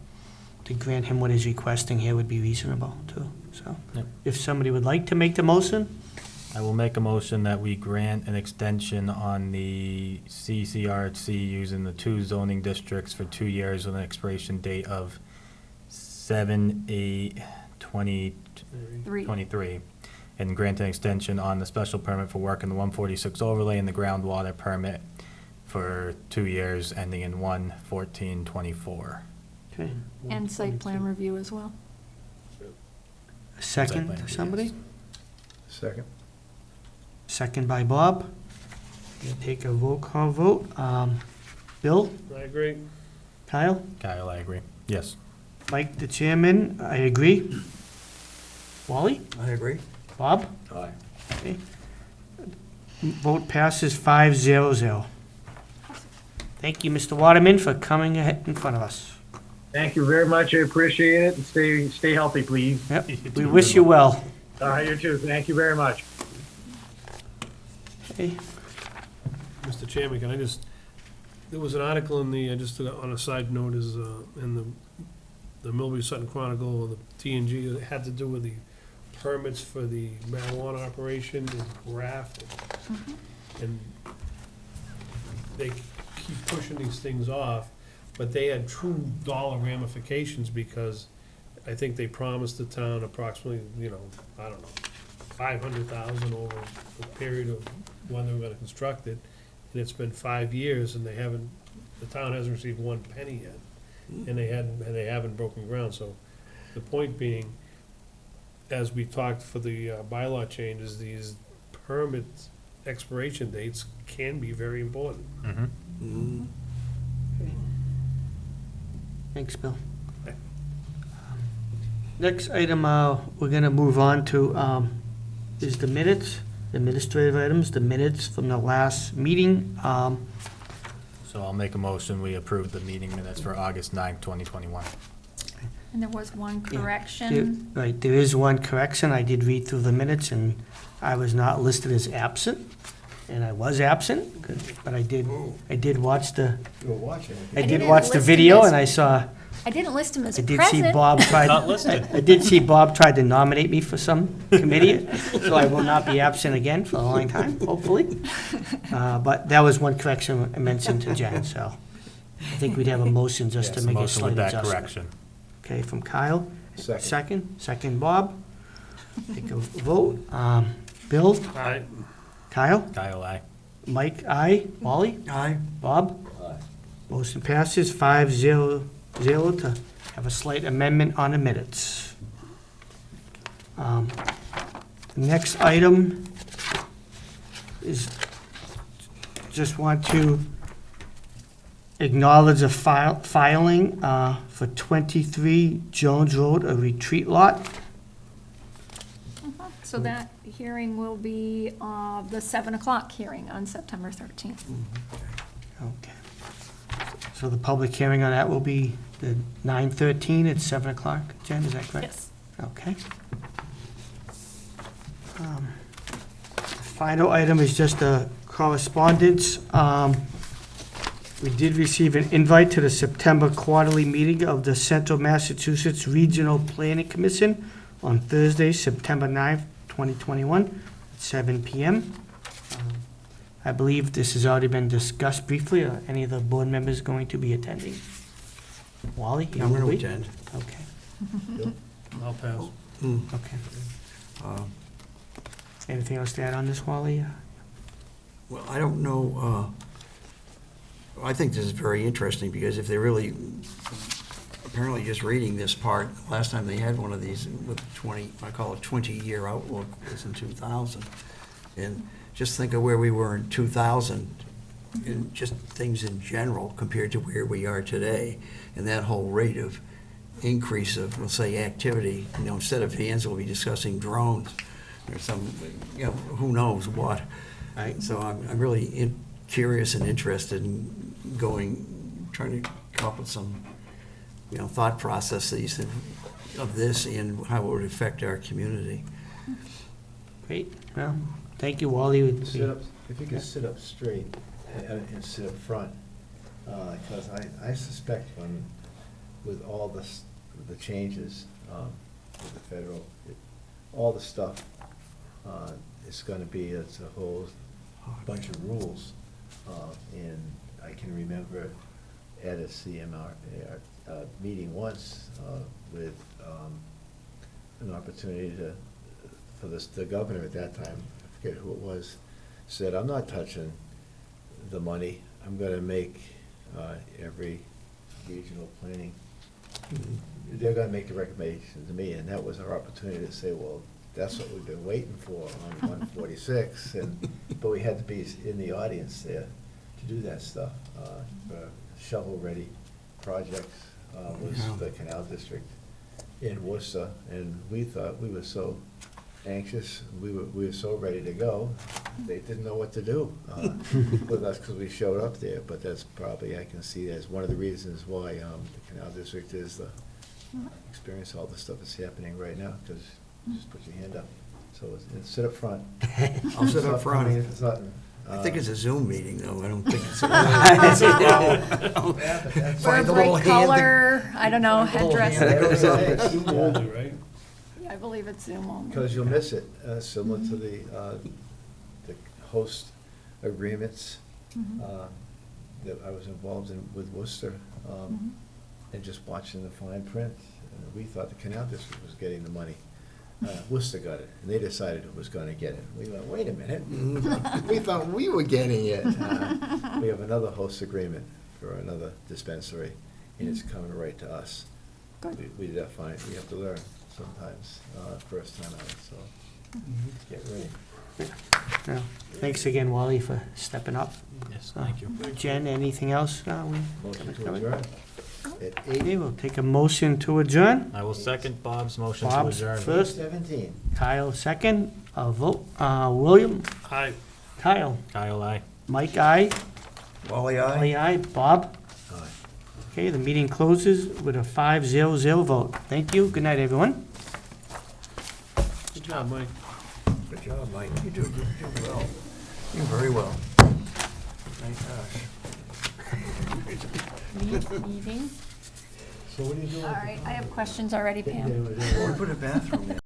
Speaker 3: to grant him what he's requesting here would be reasonable too, so.
Speaker 2: Yep.
Speaker 3: If somebody would like to make the motion,
Speaker 2: I will make a motion that we grant an extension on the CCRHC using the 2 zoning districts for 2 years with an expiration date of 7/8/2023. And grant an extension on the special permit for work in the 146 overlay and the groundwater permit for 2 years ending in 1/14/24.
Speaker 3: okay,
Speaker 5: And site plan review as well.
Speaker 3: a
Speaker 2: Site
Speaker 3: second,
Speaker 2: plan,
Speaker 3: somebody?
Speaker 2: yes.
Speaker 8: Second.
Speaker 3: Second by Bob. We'll take a roll call vote. Bill,
Speaker 6: I agree.
Speaker 3: Kyle,
Speaker 2: Kyle, I agree. Yes.
Speaker 3: Mike, the chairman, I agree. Wally,
Speaker 1: I agree.
Speaker 3: Bob?
Speaker 8: Aye.
Speaker 3: Okay. Vote passes 5-0. Thank you, Mr. Waterman, for coming ahead in front of us.
Speaker 9: Thank you very much. I appreciate it. And stay healthy, please.
Speaker 3: Yep, we wish you well.
Speaker 9: You too. Thank you very much.
Speaker 3: Okay.
Speaker 6: Mr. Chairman, can I just, there was an article in the, just on a side note, is in the Millbury Sutton Chronicle, or the TNG, it had to do with the permits for the marijuana operation in Graft. And they keep pushing these things off, but they had true dollar ramifications because I think they promised the town approximately, you know, I don't know, 500,000 over the period of when they were gonna construct it. And it's been 5 years and the town hasn't received 1 penny yet. And they haven't broken ground. So the point being, as we talked for the bylaw changes, these permit expiration dates can be very important.
Speaker 2: Mm-hmm.
Speaker 3: Thanks, Bill. Next item, we're gonna move on to, is the minutes, administrative items, the minutes from the last meeting.
Speaker 2: So I'll make a motion, we approve the meeting minutes for August 9th, 2021.
Speaker 5: And there was one
Speaker 3: Yeah,
Speaker 5: correction.
Speaker 3: Right, there is one correction. I did read through the minutes, and I was not listed as absent, and I was absent, but I did watch the,
Speaker 8: You were watching.
Speaker 3: I
Speaker 5: I
Speaker 3: did
Speaker 5: didn't
Speaker 3: watch the
Speaker 5: list him
Speaker 3: video,
Speaker 5: as-
Speaker 3: and I saw,
Speaker 5: I didn't list him as
Speaker 3: I did see
Speaker 5: present.
Speaker 3: Bob tried,
Speaker 2: Not listed.
Speaker 3: I did see Bob tried to nominate me for some committee, so I will not be absent again for a long time, hopefully. But that was one correction I mentioned to Jen, so I think we'd have a motion just to
Speaker 2: Yes,
Speaker 3: make a
Speaker 2: motion
Speaker 3: slight
Speaker 2: with that
Speaker 3: adjustment.
Speaker 2: correction.
Speaker 3: Okay, from Kyle.
Speaker 8: Second.
Speaker 3: Second, Bob. Take a vote. Bill,
Speaker 6: Aye.
Speaker 3: Kyle,
Speaker 2: Kyle, aye.
Speaker 3: Mike, aye. Wally,
Speaker 1: Aye.
Speaker 3: Bob. Motion passes 5-0 to have a slight amendment on the minutes. Next item is, just want to acknowledge a filing for 23 Jones Road, a retreat lot.
Speaker 5: So that hearing will be the 7 o'clock hearing on September 13th.
Speaker 3: Okay. So the public hearing on that will be the 9/13 at 7 o'clock, Jen, is that correct?
Speaker 5: Yes.
Speaker 3: Okay. Final item is just a correspondence. We did receive an invite to the September quarterly meeting of the Central Massachusetts Regional Planning Commission on Thursday, September 9th, 2021, at 7 PM. I believe this has already been discussed briefly. Are any of the board members going to be attending? Wally? you
Speaker 1: I'm going to
Speaker 3: agree?
Speaker 1: attend.
Speaker 3: Okay,
Speaker 6: I'll pass.
Speaker 3: okay. Anything else to add on this, Wally?
Speaker 1: Well, I don't know, I think this is very interesting, because if they really, apparently just reading this part, last time they had one of these with 20, I call it 20-year outlook, was in 2000. And just think of where we were in 2000 in just things in general compared to where we are today, and that whole rate of increase of, we'll say, activity, instead of hands, we'll be discussing drones or some, who knows what.
Speaker 3: Right.
Speaker 1: So I'm really curious and interested in trying to come up with some, thought processes of this and how it would affect our community.
Speaker 3: Great. Well, thank you, Wally.
Speaker 8: Sit up, if you could sit up straight and sit up front, because I suspect with all the changes with the federal, all the stuff, it's gonna be, it's a whole bunch of rules. And I can remember at a CMR meeting once with an opportunity for the governor at that time, I forget who it was, said, I'm not touching the money. I'm gonna make every regional planning, they're gonna make the recommendation to me, and that was our opportunity to say, well, that's what we've been waiting for on 146, but we had to be in the audience there to do that stuff. For shovel-ready projects was the Canal District in Worcester, and we thought, we were so anxious, we were so ready to go, they didn't know what to do with us because we showed up there, but that's probably, I can see as one of the reasons why the Canal District is experience all the stuff that's happening right now, because just put your hand up. So sit up front.
Speaker 1: I'll sit up front.
Speaker 8: Coming into Sutton.
Speaker 1: I think it's a Zoom meeting, though. I don't think it's.
Speaker 5: Wear a
Speaker 1: Find the little
Speaker 5: bright
Speaker 1: hand that-
Speaker 5: color, I don't know,
Speaker 1: Find the little
Speaker 5: headdress.
Speaker 1: hand that-
Speaker 6: Zoom only, right?
Speaker 5: Yeah, I believe it's Zoom only.
Speaker 8: Because you'll miss it, similar to the host agreements that I was involved in with Worcester, and just watching the fine print. We thought the Canal District was getting the money. Worcester got it, and they decided it was gonna get it. We went, wait a minute, we thought we were getting it. We have another host agreement for another dispensary, and it's coming right to us.
Speaker 5: Good.
Speaker 8: We have to learn sometimes, first time out, so get ready.
Speaker 3: Yeah. Thanks again, Wally, for stepping up.
Speaker 2: Yes, thank you.
Speaker 3: Jen, anything else?
Speaker 8: Motion to adjourn at
Speaker 3: Okay, we'll take a motion to adjourn.
Speaker 2: I will second Bob's motion to
Speaker 3: Bob's
Speaker 2: adjourn.
Speaker 3: first,
Speaker 8: 8:17.
Speaker 3: Kyle second, a vote, William,
Speaker 6: Aye.
Speaker 3: Kyle,
Speaker 2: Kyle, aye.
Speaker 3: Mike, aye,
Speaker 1: Wally, aye?
Speaker 3: Wally, aye, Bob.
Speaker 8: Aye.
Speaker 3: Okay, the meeting closes with a 5-0 vote. Thank you, good night, everyone.
Speaker 6: Good job, Mike.
Speaker 1: Good job, Mike. You do well. You do very well. My gosh.
Speaker 5: Meeting.
Speaker 8: So what are you doing?
Speaker 5: All right, I have questions already, Pam.
Speaker 1: Put a bathroom in.